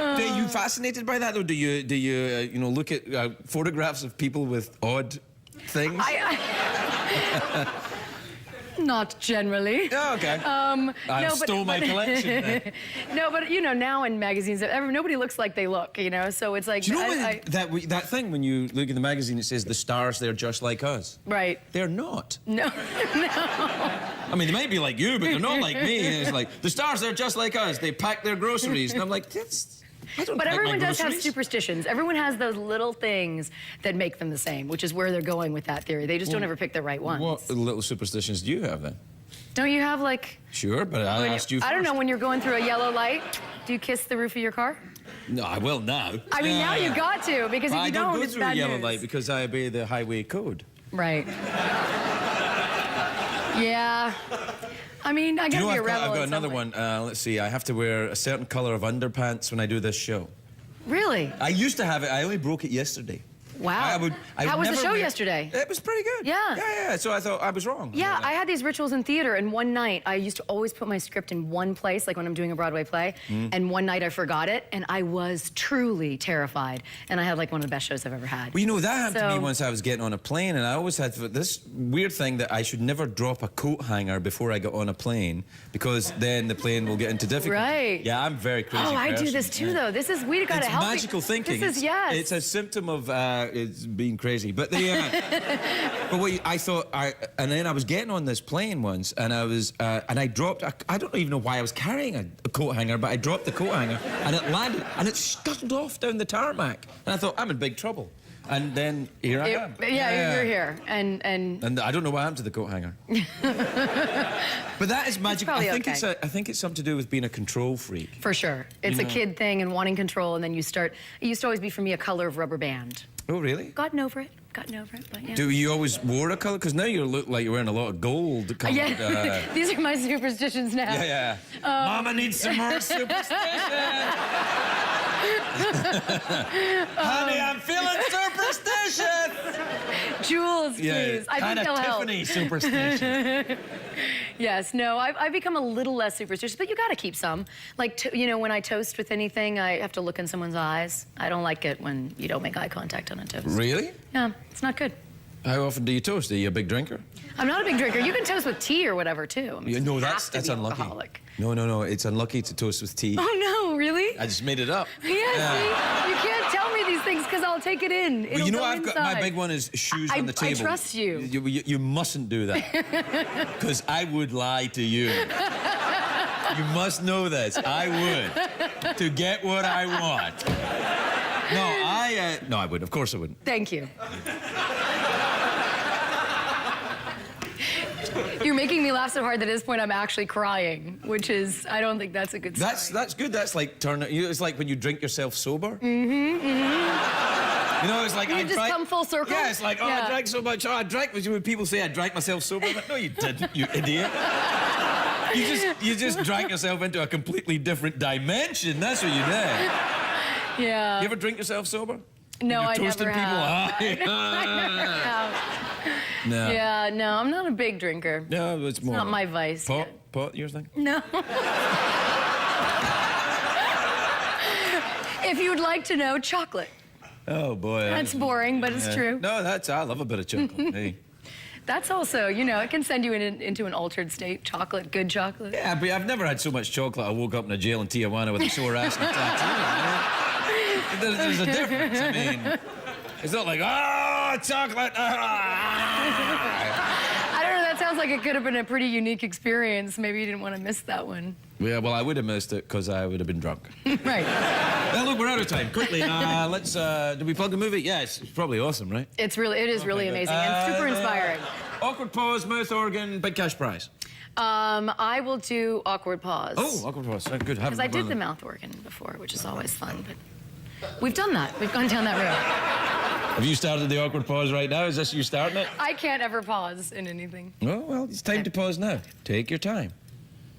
Are you fascinated by that, or do you you know, look at photographs of people with odd things? Not generally. Oh, okay. I stole my collection then. No, but you know, now in magazines, nobody looks like they look, you know, so it's like... Do you know that thing when you look in the magazine, it says the stars, they're just like us? Right. They're not. No, no. I mean, they might be like you, but they're not like me. And it's like, the stars, they're just like us. They pack their groceries. And I'm like, I don't But pack everyone my does have groceries. superstitions. Everyone has those little things that make them the same, which is where they're going with that theory. They just don't ever pick the right ones. What little superstitions do you have then? Don't you have like... Sure, but I asked you first. I don't know, when you're going through a yellow light, do you kiss the roof of your car? No, I will now. I mean, now you got to, because if you I don't go it's through a bad yellow news. light because I obey the highway code. Right. Yeah. I mean, I Do gotta you know be a I've rebel. got in another some way. one. Let's see. I have to wear a certain color of underpants when I do this show. Really? I used to have it. I only broke it yesterday. Wow. I would How was the never show wear- yesterday? It was pretty good. Yeah. Yeah. So I thought I was wrong. Yeah, I had these rituals in theater, and one night I used to always put my script in one place, like when I'm doing a Broadway play, and one night I forgot it, and I was truly terrified, and I had like one of the best shows I've ever had. Well, you know, that happened to me So- once I was getting on a plane, and I always had this weird thing that I should never drop a coat hanger before I got on a plane, because then the plane will get into difficulty. Right. Yeah, I'm a very crazy Oh, I do person. this too, Yeah. though. This is, we gotta It's help me. magical thinking. This is, yes. It's a symptom of it's being crazy. But the but what I thought, and then I was getting on this plane once, and I dropped. I don't even know why I was carrying a coat hanger, but I dropped the coat hanger, and it landed, and it scuttled off down the tarmac, and I thought, I'm in big trouble. And then here I am. Yeah, you're here, and I don't know what happened to the coat hanger. But that is magic. probably I think okay. I think it's something to do with being a control freak. for sure. It's a kid thing and wanting control, and then you start, it used to always be for me a color of rubber band. Oh, really? Gotten over it, but yeah. Do you always wore a color? Because now you look like you're wearing a lot of gold. Colored, Yeah, these are my superstitions now. Yeah. Mama needs some more superstition. Honey, I'm feeling superstitious. Jules, please. I think they'll help. Tiffany superstition. Yes, no, I've become a little less superstitious, but you got to keep some. Like, you know, when I toast with anything, I have to look in someone's eyes. I don't like it when you don't make eye contact on a toast. Really? Yeah, it's not good. How often do you toast? Are you a big drinker? I'm not a big drinker. You can toast with tea or whatever, too. I mean, No, that's unlucky. Alcoholic. No. It's unlucky to toast with tea. Oh, no, really? I just made it up. Yeah, see? You can't tell me these things because I'll take it in. Well, you know, I've got my big one is shoes on the table. I trust you. You mustn't do that. Because I would lie to you. You must know this. I would. To get what I want. No, I wouldn't. Of course I wouldn't. Thank you. You're making me laugh so hard that at this point I'm actually crying, which is, I don't think that's a good sign. That's good. That's like it's like when you drink yourself sober. Mm-hmm. You know, it's like you just come full circle. Yeah, it's like, I drank so much. I drank. When people say I drank myself sober, I'm like, no, you didn't, you idiot. You just drank yourself into a completely different dimension. That's what you did. Yeah. You ever drink yourself sober? No, I toasting never people? have. I never have. No. Yeah, no, I'm not a big drinker. No, it's more. Not my vice. Pot, your thing? No. If you'd like to know, chocolate. Oh, boy. That's boring, but it's true. No, I love a bit of chocolate. Hey. That's also, you know, it can send you into an altered state. Chocolate, good chocolate. Yeah, but I've never had so much chocolate. I woke up in a jail in Tijuana with a sore ass and a tattoo. There's a difference. I mean, it's not like, chocolate. I don't know, that sounds like it could have been a pretty unique experience. Maybe you didn't want to miss that one. Yeah, well, I would have missed it because I would have been drunk. Right. Well, look, we're out of time. Quickly, let's, do we plug the movie? Yeah, it's probably awesome, right? It is really amazing and super inspiring. Awkward pause, mouth organ, big cash prize. I will do awkward pause. Oh, awkward pause. Good. Because I did the mouth organ before, which is always fun, but we've done that. We've gone down that road. Have you started the awkward pause right now? Is this you starting it? I can't ever pause in anything. Oh, well, it's time to pause now. Take your time.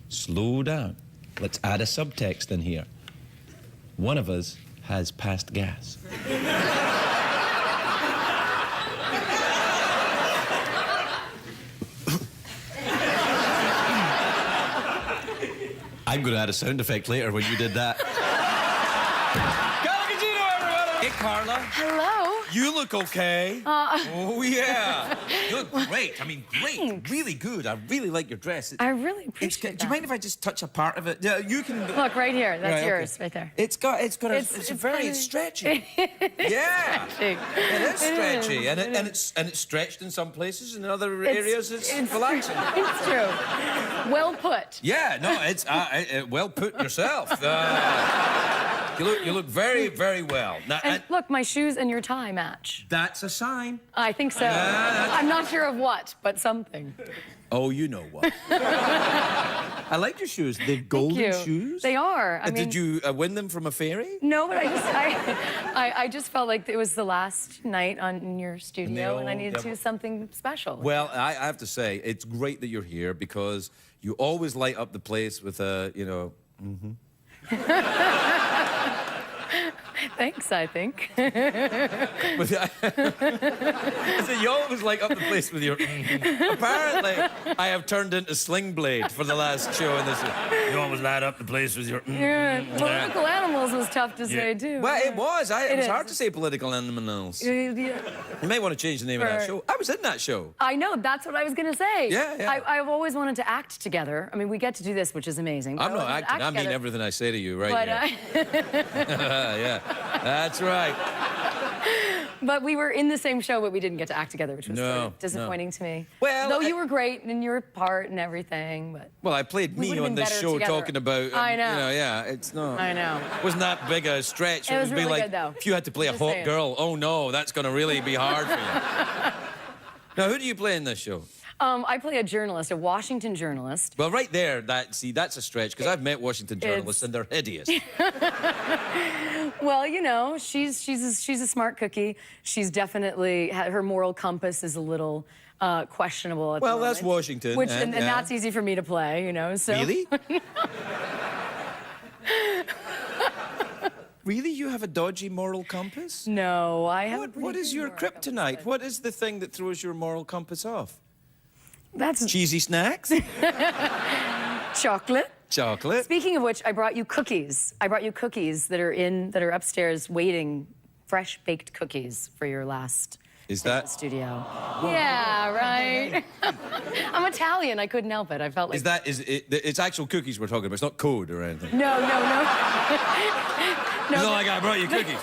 Slow down. Let's add a subtext in here. One of us has passed gas. I'm going to add a sound effect later when you did that. Hey, Carla. Hello. You look okay. Oh, yeah. You look great. I mean, great. Thanks. Really good. I really like your dress. I really appreciate Do you mind if I just touch a part of it? Yeah, you can... Look, right here. That's yours, okay. right there. It's very stretchy. Yeah. It is stretchy. And it's stretched in some places, and in other areas it's relaxing. It's true. Well put. Yeah, no, it's well put yourself. You look very, very well. Now, And look, my shoes and your tie match. That's a sign. I think so. I'm not sure of what, but something. Oh, you know what. I like your shoes. They're golden shoes. They are. I mean, did you win them from a fairy? No, but I just felt like it was the last night in your studio, and I needed to do something special. Well, I have to say, it's great that you're here because you always light up the place with a, you know, Thanks, I think. So you always light up the place with your... Apparently, I have turned into Sling Blade for the last show in this. You always light up the place with your... Yeah, political animals was tough to say, too. Well, yeah. it was. It was hard to say political animals. Yeah. You may want to change the name of that show. I was in that show. I know, that's what I was going to say. Yeah. I've always wanted to act together. I mean, we get to do this, which is amazing. I'm not acting. I mean everything I say to you right here. Yeah, that's right. But we were in the same show, but we didn't get to act together, which was sort of disappointing to me. Well, though you were great in your part and everything, but... Well, I played me on this show talking about... I know. You know, yeah, it's not... I know. It wasn't that big a stretch. It was would really be like, good, though. if you had to play a hot girl, oh no, that's going to really be hard for you. Now, who do you play in this show? I play a journalist, a Washington journalist. Well, right there, that's a stretch, because I've met Washington journalists, and they're hideous. Well, you know, she's a smart cookie. She's definitely, her moral compass is a little questionable at the moment. Well, that's Washington. And that's easy for me to play, you know, so... Really? Really? You have a dodgy moral compass? No, I have What is your kryptonite? What is the thing that throws your moral compass off? That's... Cheesy snacks? Chocolate. Chocolate. Speaking of which, I brought you cookies. I brought you cookies that are upstairs waiting, fresh baked cookies for your last Is that? The studio. Yeah, right. I'm Italian. I couldn't help it. I felt like. It's actual cookies we're talking about. It's not code or anything. No. It's not like I brought you cookies.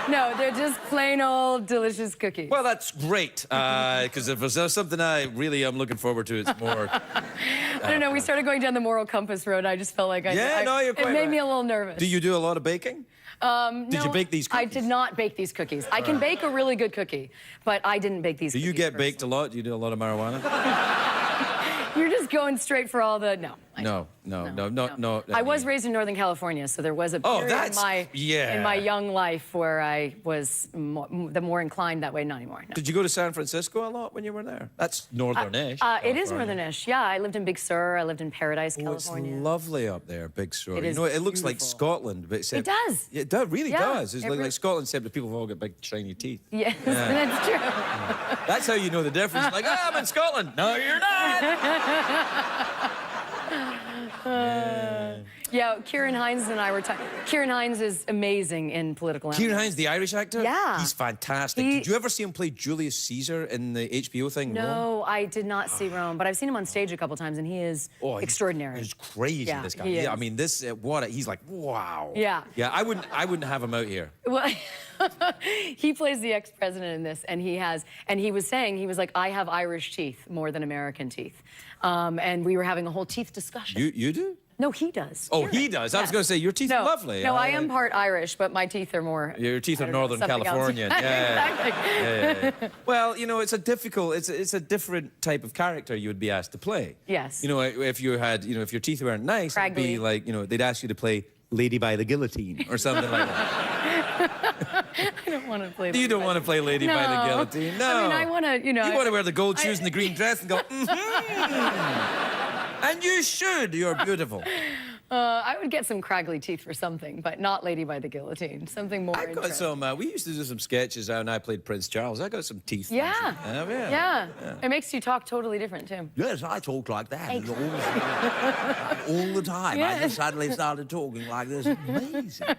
No, they're just plain old delicious cookies. Well, that's great, because if there's something I really am looking forward to, it's more... I don't know, we started going down the moral compass road. I just felt like you're quite it made right. me a little nervous. Do you do a lot of baking? Did you bake these cookies? I did not bake these cookies. I can bake a really good cookie, but I didn't bake these cookies. Do you get baked a lot? Do you do a lot of marijuana? You're just going straight for all the... No. No. I was raised in Northern California, so there was a period in my young life where I was more inclined that way. Not anymore. No. Did you go to San Francisco a lot when you were there? That's northern-ish. It is northern-ish. Yeah, I lived in Big Sur. I lived in Paradise, California. It's lovely up there, Big Sur. It is it looks like Scotland, but it does. It really does. It's like Scotland, except the people have all got big shiny teeth. Yes, that's true. That's how you know the difference. Like, I'm in Scotland. No, you're not. Yeah, Kieran Hines and I were talking. Kieran Hines is amazing in political analysis. Kieran Hines, the Irish actor? Yeah. He's fantastic. Did you ever see him play Julius Caesar in the HBO thing? No, I did not see Rome, but I've seen him on stage a couple times, and he is extraordinary. He's crazy, this guy. He is. I mean, he's like, wow. Yeah. Yeah, I wouldn't have him out here. Well, he plays the ex-president in this, and he was saying, he was like, I have Irish teeth more than American teeth. And we were having a whole teeth discussion. You do? No, he does. Oh, he does? I was going to say, your teeth are lovely. No, I am part Irish, but my teeth are more... Your teeth are Northern Californian. Exactly. Well, you know, it's a different type of character you would be asked to play. Yes. You know, if your teeth weren't nice, it'd be like, they'd ask you to play Lady by the Guillotine or something like that. I don't want to play You don't want to play Lady by the Guillotine? No. I mean, I want to, You want to wear the gold shoes and the green dress and go, And you should. You're beautiful. I would get some craggly teeth for something, but not Lady by the Guillotine. Something more I've got some, we used to do some sketches when I played Prince Charles. I got some teeth. Yeah. It makes you talk totally different, too. Yes, I talk like that all the time. I just suddenly started talking like this. Amazing.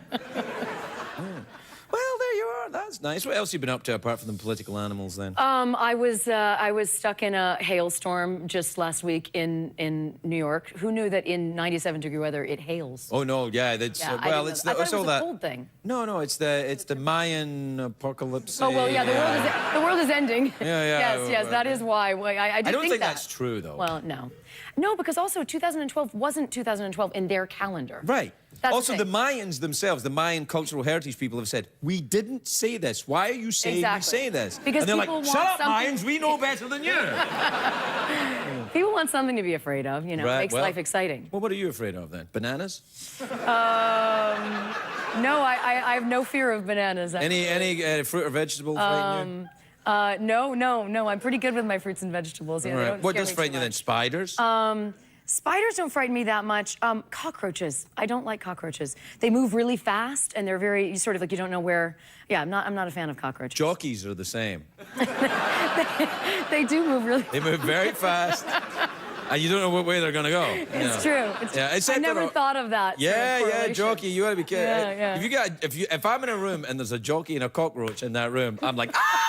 Well, there you are. That's nice. What else have you been up to apart from the political animals then? I was stuck in a hailstorm just last week in New York. Who knew that in 97-degree weather it hails? Oh no, yeah, that's I thought it was a cold thing. No, it's the Mayan apocalypse. Oh well, yeah, the world is ending. Yeah. Yes, that is why. I don't think that's true though. Well, no, because also 2012 wasn't 2012 in their calendar. Right. That's also, the Mayans themselves, the Mayan cultural heritage people have said, we didn't say this. Why are you saying we say this? Because and they're people like, want shut up, Mayans, we know better than you. People want something to be afraid of, makes life exciting. Well, what are you afraid of then? Bananas? No, I have no fear of bananas. Any fruit or vegetable frighten you? No, I'm pretty good with my fruits and vegetables. Yeah, right. What does frighten you then? Spiders? Spiders don't frighten me that much. Cockroaches. I don't like cockroaches. They move really fast, and they're very, you don't know where. Yeah, I'm not a fan of cockroaches. Jockeys are the same. They do move really fast. They move very fast. And you don't know what way they're going to go. It's true. I never thought of that. Yeah, jockey. You ought to be careful. Yeah. If I'm in a room and there's a jockey and a cockroach in that room, I'm like, ah!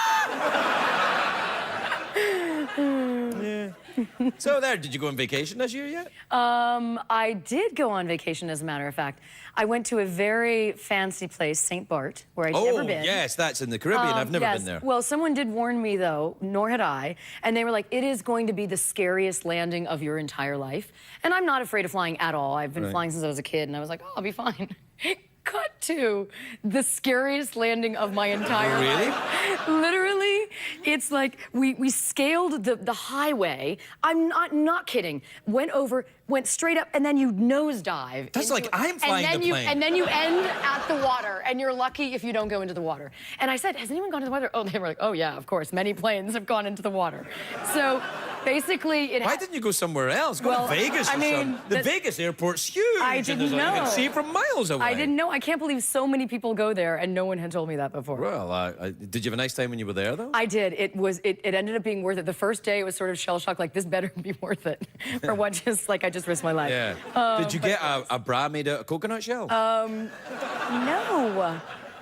So did you go on vacation this year yet? I did go on vacation, as a matter of fact. I went to a very fancy place, St. Bart, where I'd never been. Oh, yes, that's in the Caribbean. I've never been there. Well, someone did warn me, though, nor had I, and they were like, it is going to be the scariest landing of your entire life. And I'm not afraid of flying at all. I've been flying since I was a kid, and I was like, oh, I'll be fine. Cut to the scariest landing of my entire life. Literally, it's like we scaled the highway. I'm not kidding. Went straight up, and then you nosedive. That's like I'm flying the plane. And then you end at the water, and you're lucky if you don't go into the water. And I said, has anyone gone to the water? Oh, they were like, oh yeah, of course. Many planes have gone into the water. So basically, why didn't you go somewhere else? Go to Vegas or something. The Vegas airport's huge. I didn't know. You can see it from miles away. I didn't know. I can't believe so many people go there, and no one had told me that before. Well, did you have a nice time when you were there, though? I did. It ended up being worth it. The first day, it was sort of shell-shocked, like, this better be worth it. For what I just risked my life. Yeah. Did you get a bra made out of coconut shell? No.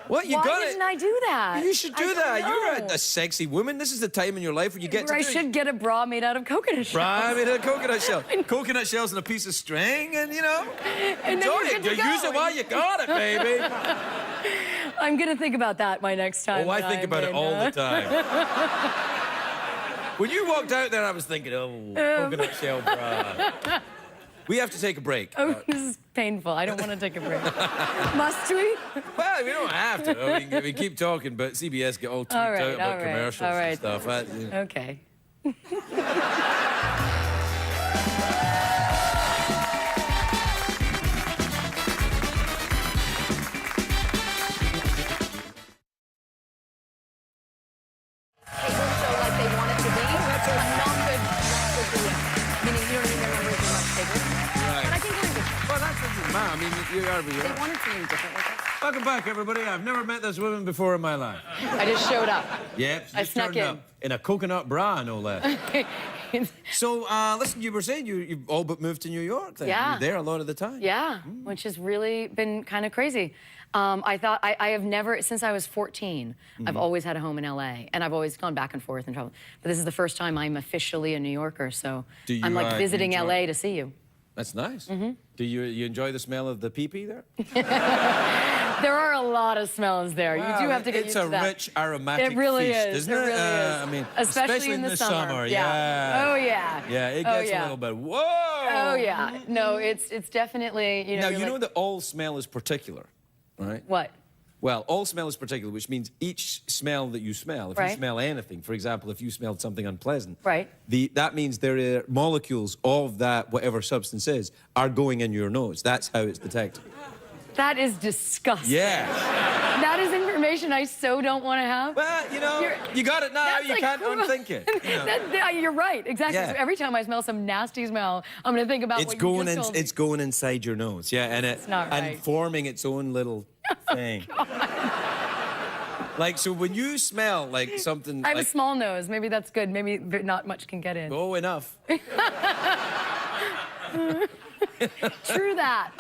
What? You Why got didn't it? I do that? You should do I that. don't You're know. a sexy woman. This is the time in your life where you get Where to I do should get a bra made out of coconut shells. Bra made out of coconut shell. Coconut shells and a piece of string, and you know, And then enjoy you're it. good to You use go. it while you got it, baby. I'm going to think about that my next time. Oh, I that think I'm about it in, all the time. When you walked out there, I was thinking, oh, coconut shell bra. We have to take a break. Oh, this is painful. I don't want to take a break. Must we? Well, we don't have to. I mean, we keep talking, but CBS get all tweaked out about commercials and stuff. Okay. I mean, you are They wanted something different with us. Welcome back, everybody. I've never met this woman before in my life. I just showed up. Yep, I snuck in. Up in a coconut bra, no less. So, listen, you were saying you've all but moved to New York then. Yeah. You're there a lot of the time. Yeah, which has really been kind of crazy. I thought I have never, since I was 14, I've always had a home in LA, and I've always gone back and forth and traveled. But this is the first time I'm officially a New Yorker, so I'm like visiting LA to see you. That's nice. Do you enjoy the smell of the pee-pee there? There are a lot of smells there. You do have to get used to that. It's a rich, aromatic It really feast, is. isn't It it? really is. I mean, especially in the summer. Yeah. Oh yeah. Yeah, it gets a little bit. Whoa. Oh yeah. No, it's definitely Now you know that all smell is particular, right? What? Well, all smell is particular, which means each smell that you smell, if you smell anything, for example, if you smelled something unpleasant, that means there are molecules of that, whatever substance is, are going in your nose. That's how it's detected. That is disgusting. Yeah. That is information I so don't want to have. Well, you know, you got it now, you can't unthink it. You know. You're right, exactly. Yeah. So every time I smell some nasty smell, I'm going to think about what you just told me. It's going inside your nose, yeah, and It's not right. and forming its own little thing. Like, so when you smell like something... I have a small nose. Maybe that's good. Maybe not much can get in. Oh, enough. True that.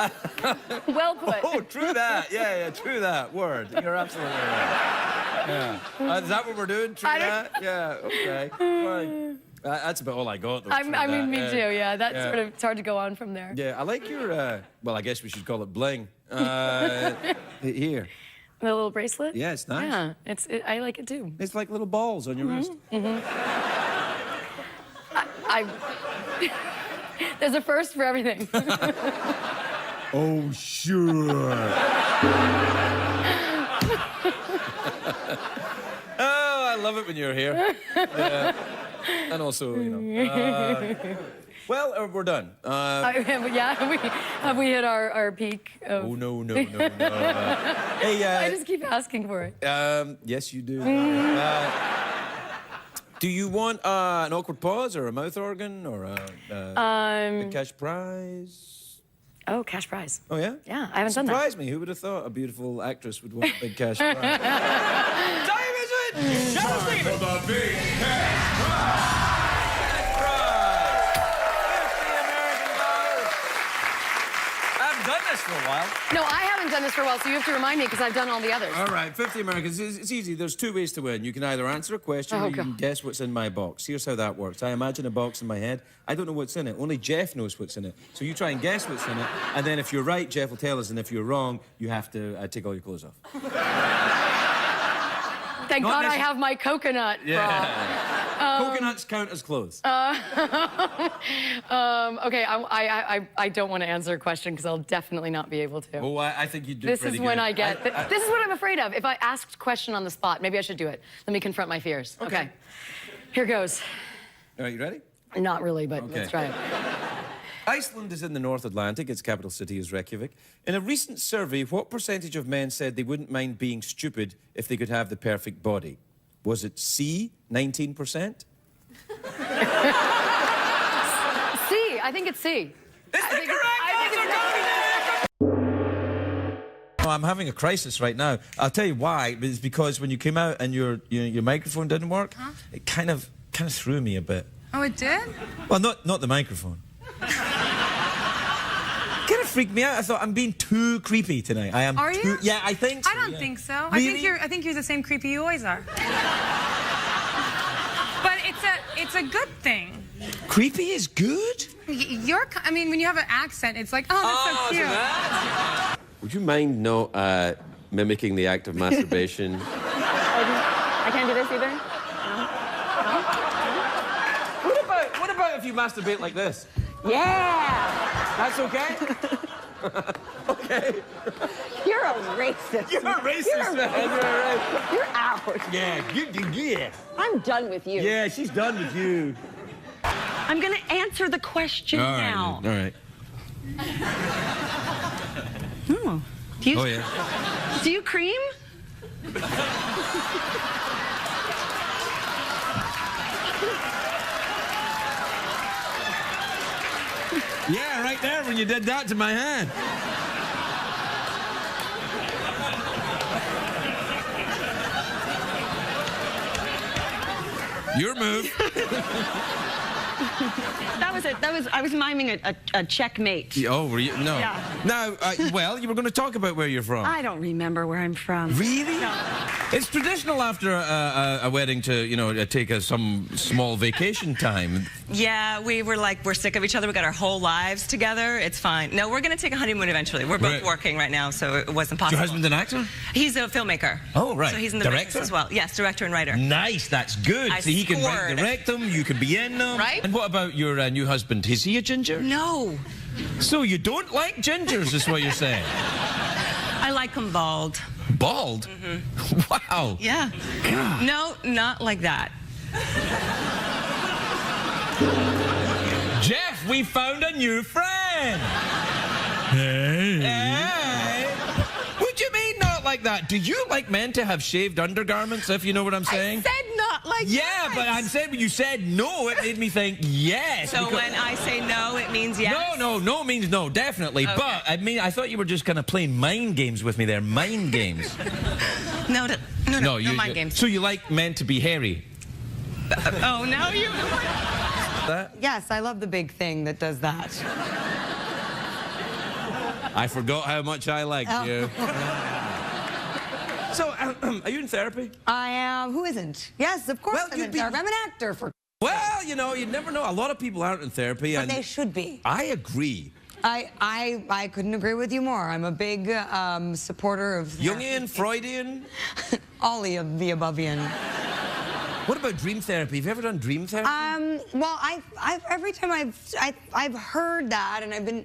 Well put. Oh, true that. Yeah, true that. Word. You're absolutely right. Yeah. Is that what we're doing? True that? Yeah, okay. Fine. That's about all I got, though. I mean, me too, yeah. That's sort of, it's hard to go on from there. Yeah, I like your, well, I guess we should call it bling. Here. The little bracelet? Yeah, it's nice. Yeah, I like it too. It's like little balls on your wrist. There's a first for everything. Oh, sure. Oh, I love it when you're here. Yeah. And also, you know. Well, we're done. Have we hit our peak? Oh, no. Hey, I just keep asking for it. Yes, you do. Do you want an awkward pause or a mouth organ or a cash prize? Oh, cash prize. Oh, yeah? Yeah, I haven't done that. Surprised me. Who would have thought a beautiful actress would want a big cash prize? Time is it? Time for the big cash prize! Done this for a while. No, I haven't done this for a while, so you have to remind me because I've done all the others. All right, 50 Americans. It's easy. There's two ways to win. You can either answer a question or you can guess what's in my box. Here's how that works. I imagine a box in my head. I don't know what's in it. Only Jeff knows what's in it. So you try and guess what's in it, and then if you're right, Jeff will tell us, and if you're wrong, you have to take all your clothes off. Thank God I have my coconut bra. Coconuts count as clothes. Okay, I don't want to answer a question because I'll definitely not be able to. Oh, I think you'd do This pretty is when good. I get... this is what I'm afraid of. If I asked a question on the spot, maybe I should do it. Let me confront my fears. Okay. Here goes. All right, you ready? Not really, but let's try it. Iceland is in the North Atlantic. Its capital city is Reykjavik. In a recent survey, what percentage of men said they wouldn't mind being stupid if they could have the perfect body? Was it C, 19%? C. I think it's C. It's the correct answer! Oh, I'm having a crisis right now. I'll tell you why. It's because when you came out and your microphone didn't work, it kind of threw me a bit. Oh, it did? Well, not the microphone. Get a freaked me out. I thought I'm being too creepy tonight. I am. Are you? Yeah, I think so. I don't think so. Really? I think you're the same creepy you always are. But it's a good thing. Creepy is good? I mean, when you have an accent, it's like, oh, that's so cute. Would you mind not mimicking the act of masturbation? I can't do this either. What about if you masturbate like this? Yeah. That's okay? Okay. You're a racist. You're a racist, man. You're out. Yeah, yeah. I'm done with you. Yeah, she's done with you. I'm going to answer the question now. All right. Oh. Do you, Oh, yeah. Do you cream? Yeah, right there when you did that to my hand. Your move. I was miming a checkmate. Oh, were you? No. Yeah. Now, well, you were going to talk about where you're from. I don't remember where I'm from. Really? No. It's traditional after a wedding to, you know, take some small vacation time. Yeah, we were like, we're sick of each other. We got our whole lives together. It's fine. No, we're going to take a honeymoon eventually. We're both working right now, so it wasn't possible. Your husband an actor? He's a filmmaker. Oh, right. So he's in the Director? business as well. Yes, director and writer. Nice, that's good. I So he can scored. direct them, you can be in them. Right? And what about your new husband? Is he a ginger? No. So you don't like gingers, is what you're saying? I like him bald. Bald? Mm-hmm. Wow. Yeah. God. No, not like that. Jeff, we found a new friend. Hey. Hey. What do you mean not like that? Do you like men to have shaved undergarments, if you know what I'm saying? I said not like that. Yeah, but I said when you said no, it made me think yes. So when I say no, it means yes? No means no, definitely. Okay. But, I mean, I thought you were just kind of playing mind games with me there. Mind games. No mind games. So you like men to be hairy? Oh, no, you... That? Yes, I love the big thing that does that. I forgot how much I liked you. So, are you in therapy? I am. Who isn't? Yes, of course Well, I'm in therapy. I'm an actor for... Well, you know, you never know. A lot of people aren't in therapy. But And they should be. I agree. I couldn't agree with you more. I'm a big supporter of... Jungian, Freudian? All of the abovian. What about dream therapy? Have you ever done dream therapy? Well, every time I've heard that, and I've been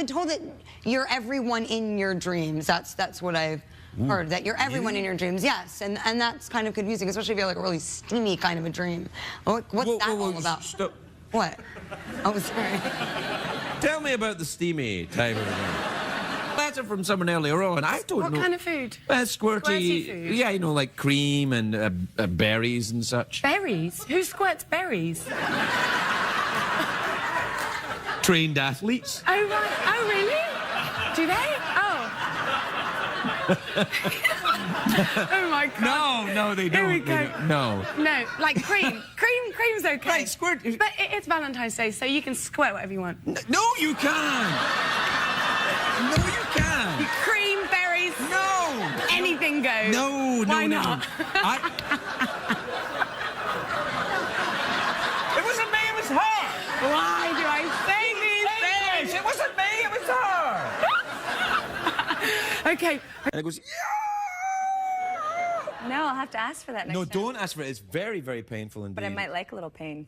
told that you're everyone in your dreams. That's what I've heard, that you're everyone in your dreams. Yes, and that's kind of confusing, especially if you have like a really steamy kind of a dream. What's that all about? Stop. What? Oh, sorry. Tell me about the steamy type of thing. Letter from someone earlier on. I don't know. What kind of food? Squirty food? Yeah, you know, like cream and berries and such. Berries? Who squirts berries? Trained athletes. Oh, right. Oh, really? Do they? Oh. Oh, my God. No, they Here don't. we go. No. No, like cream. Cream's okay. Right, squirt. But it's Valentine's Day, so you can squirt whatever you want. No, you can't. No, you can't. Cream, berries. No. Anything goes. No. Why not? It wasn't me, it was her. Why do I say these things? It wasn't me, it was her. Okay. And it goes, yeah. No, I'll have to ask for that next No, time. don't ask for it. It's very, very painful indeed. But I might like a little pain.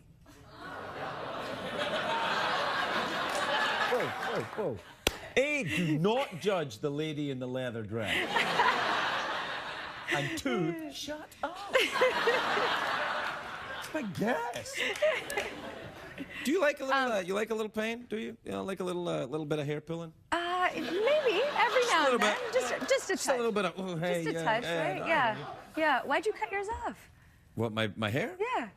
Whoa. A, do not judge the lady in the leather dress. And 2, shut up. It's my guess. Do you like a little? You like a little pain? Do you? You know, like a little bit of hair pulling? Maybe every now and then. Just a touch. Just a little bit of. Oh, hey, Just a touch, right? no, Yeah. Why'd you cut yours off? What? My hair? Yeah.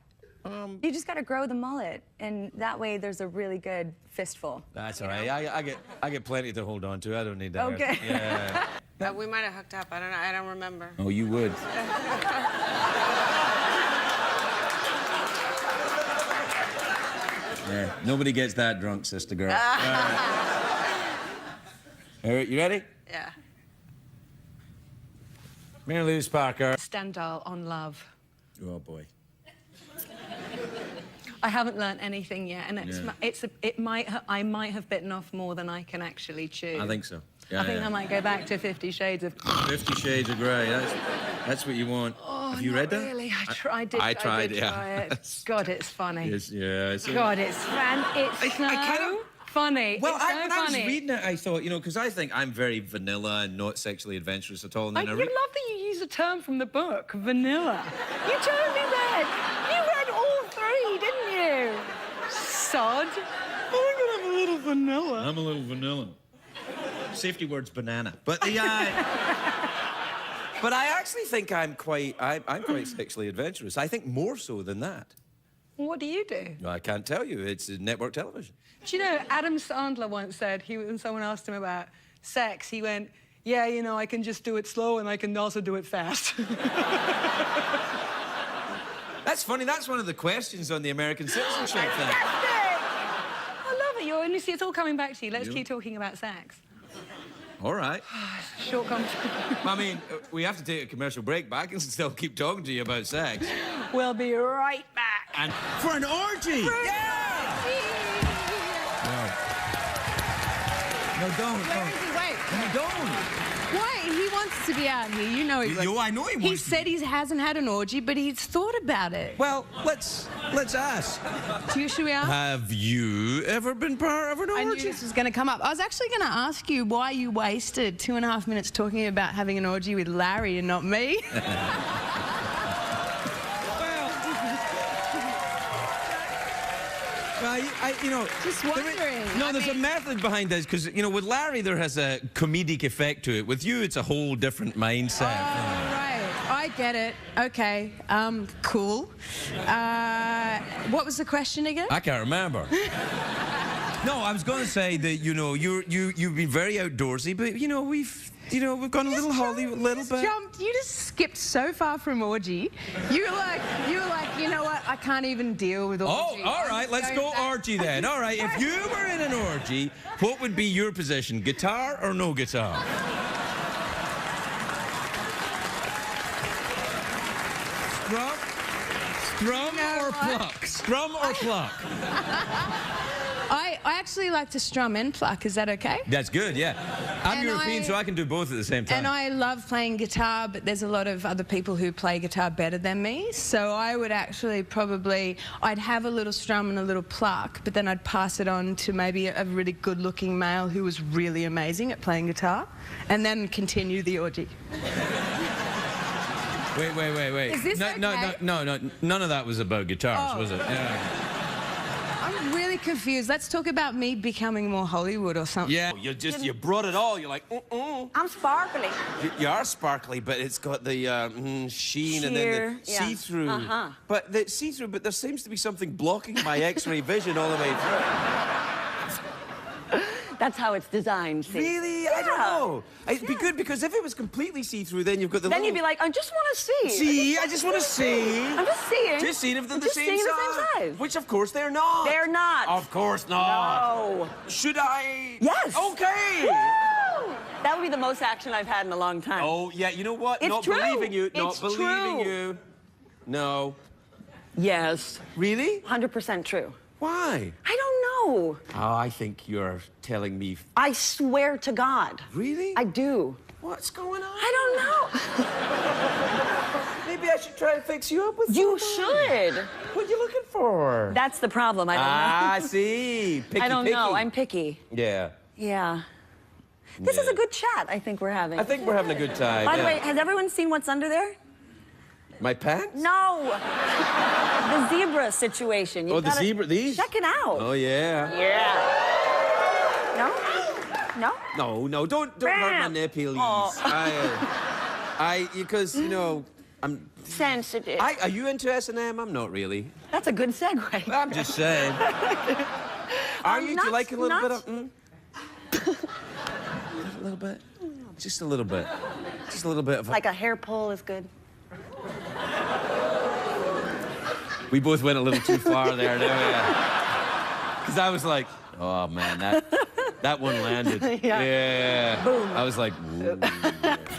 You just got to grow the mullet, and that way there's a really good fistful. That's all right. I get plenty to hold on to. I don't need that. Okay. Yeah. We might have hooked up. I don't know. I don't remember. Oh, you would. Yeah. Nobody gets that drunk, sister girl. All right, you ready? Yeah. Mary Louise Parker. Stendhal on love. Oh, boy. I haven't learnt anything yet, and I might have bitten off more than I can actually chew. I think so. Yeah, I think I might go back to 50 Shades of... 50 Shades of Grey. That's what you want. Oh, have you read that? Really, I tried it. I tried, did try it. God, it's funny. Yes, yeah. God, it's so funny. Well, it's so when I was funny. reading it, I thought, you know, because I think I'm very vanilla and not sexually adventurous at all. And then You love that you use a term from the book, vanilla. You totally read. You read all three, didn't you? Sod. I'm gonna have a little vanilla. I'm a little vanilla. Safety word's banana. But the but I actually think I'm quite sexually adventurous. I think more so than that. What do you do? No, I can't tell you. It's network television. Do you know, Adam Sandler once said, when someone asked him about sex, he went, yeah, you know, I can just do it slow and I can also do it fast. That's funny. That's one of the questions on the American citizenship thing. I love it. And you see, it's all coming back to you. Let's keep talking about sex. All right. Short conversation. I mean, we have to take a commercial break, but I can still keep talking to you about sex. We'll be right back. And for an orgy! No, don't. Where is he? Wait. No, don't. Wait, he wants to be out here. You know he wants. I know he wants. He said he hasn't had an orgy, but he's thought about it. Well, let's ask. Should we ask? Have you ever been part of an orgy? I knew this was going to come up. I was actually going to ask you why you wasted 2.5 minutes talking about having an orgy with Larry and not me. You know, just wondering. There's a method behind this because, you know, with Larry there has a comedic effect to it. With you, it's a whole different mindset. Oh, right. I get it. Okay. Cool. What was the question again? I can't remember. No, I was going to say that, you know, you've been very outdoorsy, but, you know, we've gone a little Hollywood, a little bit. You just skipped so far from orgy. You were like, you know what? I can't even deal with orgy. Oh, all right, let's go orgy then. All right, if you were in an orgy, what would be your position? Guitar or no guitar? Strum or pluck? Strum or pluck? I actually like to strum and pluck. Is that okay? That's good, yeah. I'm European, so I can do both at the same time. And I love playing guitar, but there's a lot of other people who play guitar better than me. So I would actually I'd have a little strum and a little pluck, but then I'd pass it on to maybe a really good-looking male who was really amazing at playing guitar, and then continue the orgy. Wait. Is this okay? No, none of that was about guitars, was it? Yeah. I'm really confused. Let's talk about me becoming more Hollywood or something. Yeah, you brought it all. You're like, I'm sparkly. You are sparkly, but it's got the sheen and then the see-through. But the see-through, but there seems to be something blocking my X-ray vision all the way through. That's how it's designed, see? Really? Yeah. I don't know. It'd be good because if it was completely see-through, then you've got the Then you'd be like, I just want to see. See? I just want to see. I'm just seeing. Just seeing if they're the same size. Which, of course, they're not. They're not. Of course not. No. Should I? Yes. Okay. Woo! That would be the most action I've had in a long time. Oh, yeah. You know what? It's not true. believing you. It's not believing true. you. No. Yes. Really? 100% true. Why? I don't know. Oh, I think you're telling me. I swear to God. Really? I do. What's going on? I don't know. Maybe I should try to fix you up with You something. should. What are you looking for? That's the problem. I don't know. I see. Picky, I don't know. I'm picky. Yeah. Yeah. This is a good chat I think we're having. I think we're having a good time. By the way, has everyone seen what's under there? My pants? No. The zebra situation. The zebra, these? Check it out. Oh, yeah. Yeah. No? No, don't hurt my nipples. Oh. Because, you know, I'm... Sensitive. Are you into S&M? I'm not really. That's a good segue. I'm just saying. Are you? Do you like a little bit of... A little bit? Just a little bit. Just a little bit of... Like a hair pull is good. We both went a little too far there, didn't we? Because I was like, oh, man, That one landed. Yeah. Boom. I was like, ooh.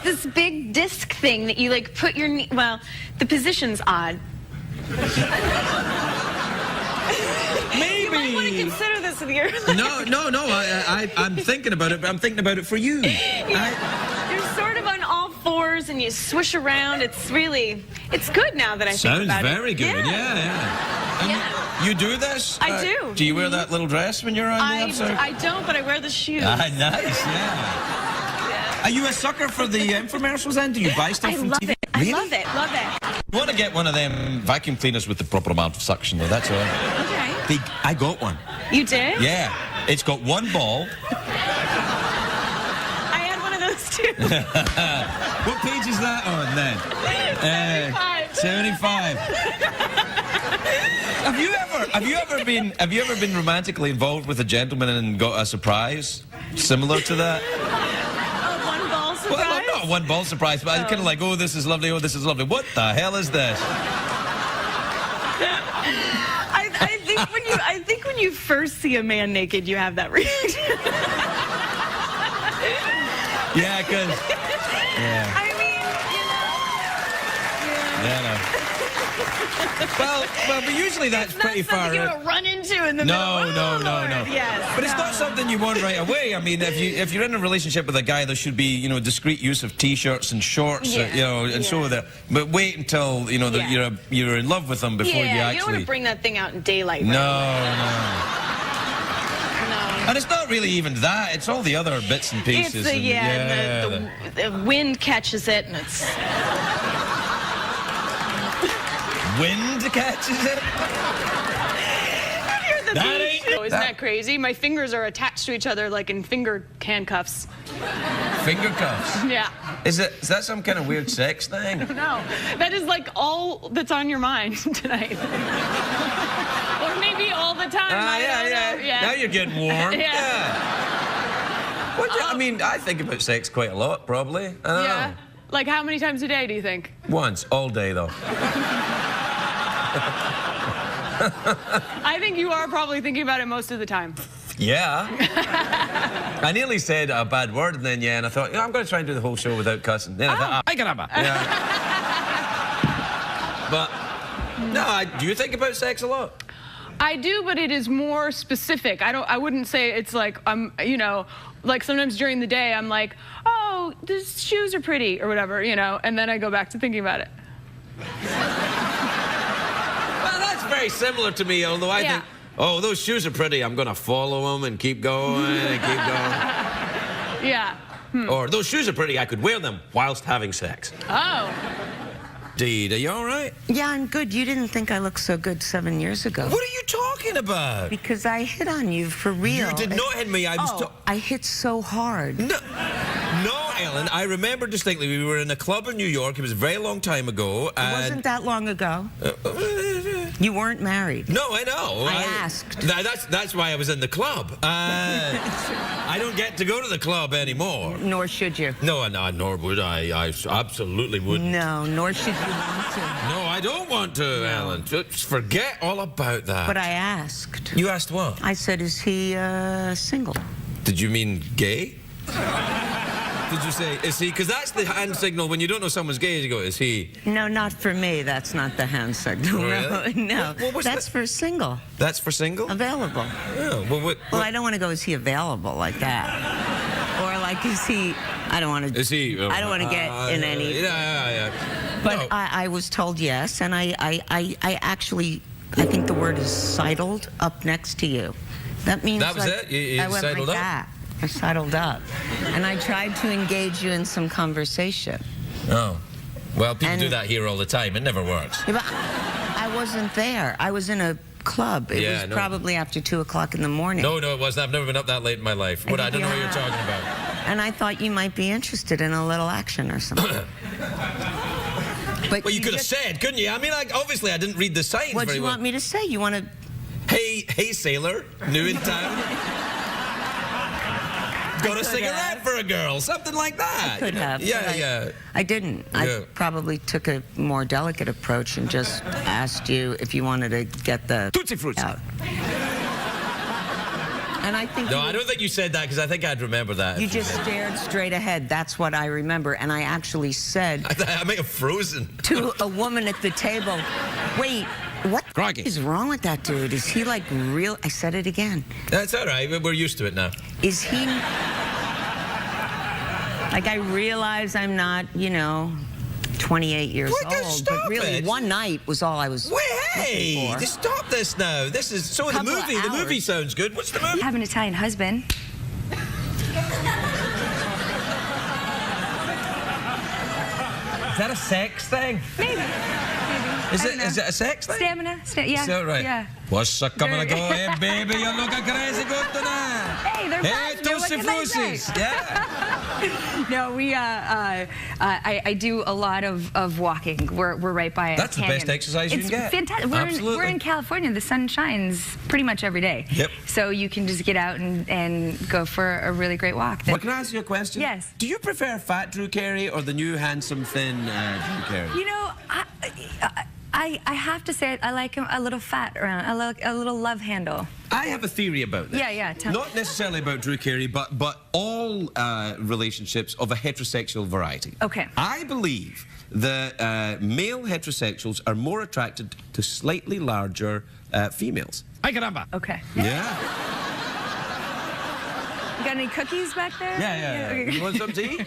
This big disc thing that you like put your knee. Well, the position's odd. Maybe. You might want to consider this with your. No. I'm thinking about it, but I'm thinking about it for you. You're sort of on all fours and you swish around. It's good now that I think about it. Sounds very good. Yeah. And you do this? I do. Do you wear that little dress when you're on the upside? I don't, but I wear the shoes. Nice, yeah. Are you a sucker for the infomercials then? Do you buy stuff from TV? I love it. Love it. You want to get one of them vacuum cleaners with the proper amount of suction, though, that's all. Okay. I got one. You did? Yeah. It's got one ball. I had one of those too. What page is that on then? 75. Have you ever been romantically involved with a gentleman and got a surprise similar to that? One ball surprise? Well, not one ball surprise, but kind of like, oh, this is lovely, oh, this is lovely. What the hell is this? I think when you first see a man naked, you have that reaction. Yeah, because... Yeah. I mean, Yeah, no. Well, but usually that's pretty far. Something you don't run into in the middle. No. Yes. But it's not something you want right away. I mean, if you're in a relationship with a guy, there should be discreet use of t-shirts and shorts, and so that. But wait until that you're in love with them before you actually. You don't want to bring that thing out in daylight. No. And it's not really even that. It's all the other bits and pieces. It's the wind catches it, and it's. Wind catches it? Isn't that crazy? My fingers are attached to each other like in finger handcuffs. Finger cuffs? Yeah. Is that some kind of weird sex thing? No. That is like all that's on your mind tonight. Or maybe all the time. Yeah. Now you're getting warm. Yeah. I mean, I think about sex quite a lot, probably. I don't know. Like how many times a day do you think? Once, all day though. I think you are probably thinking about it most of the time. Yeah. I nearly said a bad word and then and I thought, I'm going to try and do the whole show without cussing. Then I thought, I can have But no, do you think about sex a lot? I do, but it is more specific. I wouldn't say it's like like sometimes during the day I'm like, oh, these shoes are pretty or whatever, and then I go back to thinking about it. Very similar to me, although I think, oh, those shoes are pretty. I'm going to follow them and keep going and keep going. Yeah. Or those shoes are pretty. I could wear them whilst having sex. Oh. Deed, are you all right? Yeah, I'm good. You didn't think I looked so good 7 years ago. What are you talking about? Because I hit on you for real. You did not hit me. I hit so hard. No, Ellen, I remember distinctly. We were in a club in New York. It was a very long time ago. And... It wasn't that long ago. You weren't married. No, I know. I asked. That's why I was in the club. I don't get to go to the club anymore. Nor should you. No, nor would I. I absolutely wouldn't. No, nor should you want to. No, I don't want to, Ellen. Just forget all about that. But I asked. You asked what? I said, is he single? Did you mean gay? Did you say, is he? Because that's the hand signal when you don't know someone's gay. You go, is he? No, not for me. That's not the hand signal. Really? No. That's for single. That's for single? Available. Yeah. Well, I don't want to go, is he available like that? Or like, is he? I don't want to. Is he? I don't want to get in any. Yeah. But no. I was told yes, and I actually, I think the word is sidled up next to you. That means that was like, it. You I went sidled like up. that. I sidled up, and I tried to engage you in some conversation. Oh, well, people do that here all the time. It never works. Yeah, but I wasn't there. I was in a club. It was probably after 2 o'clock in the morning. No, it wasn't. I've never been up that late in my life. I don't know what you're talking about. And I thought you might be interested in a little action or something. But well, you could have said, couldn't you? I mean, obviously, I didn't read the signs very well. What do you want me to say? You want to... Hey, sailor, new in town. Got a cigarette for a girl, something like that. I could have. Yeah. I didn't. I probably took a more delicate approach and just asked you if you wanted to get the Tootsie Fruits out. And I think No, I don't think you said that because I think I'd remember that. You just stared straight ahead. That's what I remember. And I actually said... I may have frozen. ...to a woman at the table, wait, what is wrong with that dude? Is he like real? I said it again. That's all right. We're used to it now. Is he... Like, I realize I'm not, you know, 28 years old, but really one night was all I was Hey, looking for. just stop this now. This is so the movie sounds good. What's the movie? I have an Italian husband. Is that a sex thing? Maybe. Is it a sex thing? Stamina. Yeah. Is that right? Yeah. What's coming to go? Hey, baby, you looking crazy good tonight. Hey, they're Hey, Toasty Fussies. Yeah. No, we I do a lot of walking. We're right by a That's canyon. the best exercise you can get. It's fantastic. We're in California. The sun shines pretty much every day. Yep. So you can just get out and go for a really great walk. Well, can I ask you a question? Yes. Do you prefer fat Drew Carey or the new handsome thin Drew Carey? You know, I have to say I like him a little fat around, a little love handle. I have a theory about this. Yeah. Not necessarily about Drew Carey, but all relationships of a heterosexual variety. Okay. I believe that male heterosexuals are more attracted to slightly larger females. Ay, caramba. Okay. Yeah. You got any cookies back there? Yeah. Okay. You want some tea?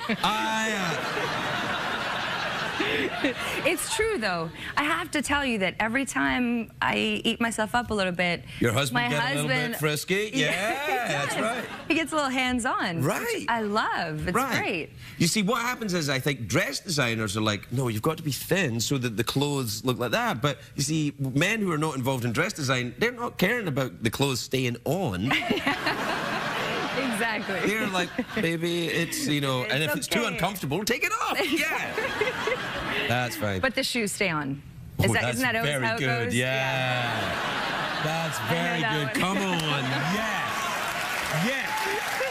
It's true, though. I have to tell you that every time I eat myself up a little bit, your husband my gets husband, a little bit frisky? Yeah, that's right. He gets a little hands-on. Right. Which I love. It's great. You see, what happens is I think dress designers are like, no, you've got to be thin so that the clothes look like that. But you see, men who are not involved in dress design, they're not caring about the clothes staying on. Exactly. They're like, baby, it's, you know, and if it's too uncomfortable, take it off. Yeah. That's fine. But the shoes stay on. Oh, Isn't that always how it good. goes? Yeah. That's very good. One. Come on. Yes. Yes.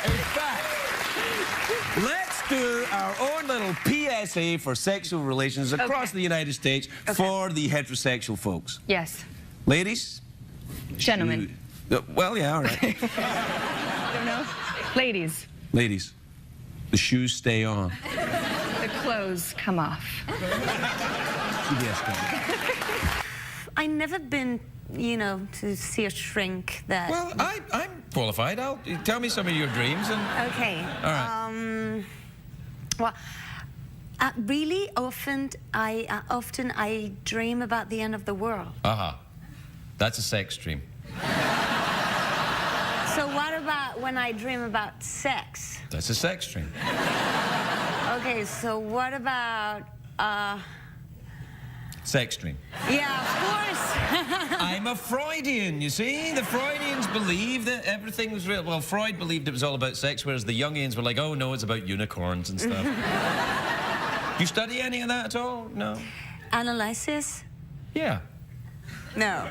In fact, let's do our own little PSA for sexual relations across the United States for the heterosexual folks. Yes. Ladies? Gentlemen. Well, yeah, all right. I don't know. Ladies. Ladies, the shoes stay on. The clothes come off. I've never been, you know, to see a shrink that... Well, I'm qualified. Tell me some of your dreams. Okay. All right. Well, really often I dream about the end of the world. That's a sex dream. So what about when I dream about sex? That's a sex dream. Okay, so what about, Sex dream. Yeah, of course. I'm a Freudian, you see? The Freudians believe that everything was real. Well, Freud believed it was all about sex, whereas the Jungians were like, oh, no, it's about unicorns and stuff. Do you study any of that at all? No? Analysis? Yeah. No.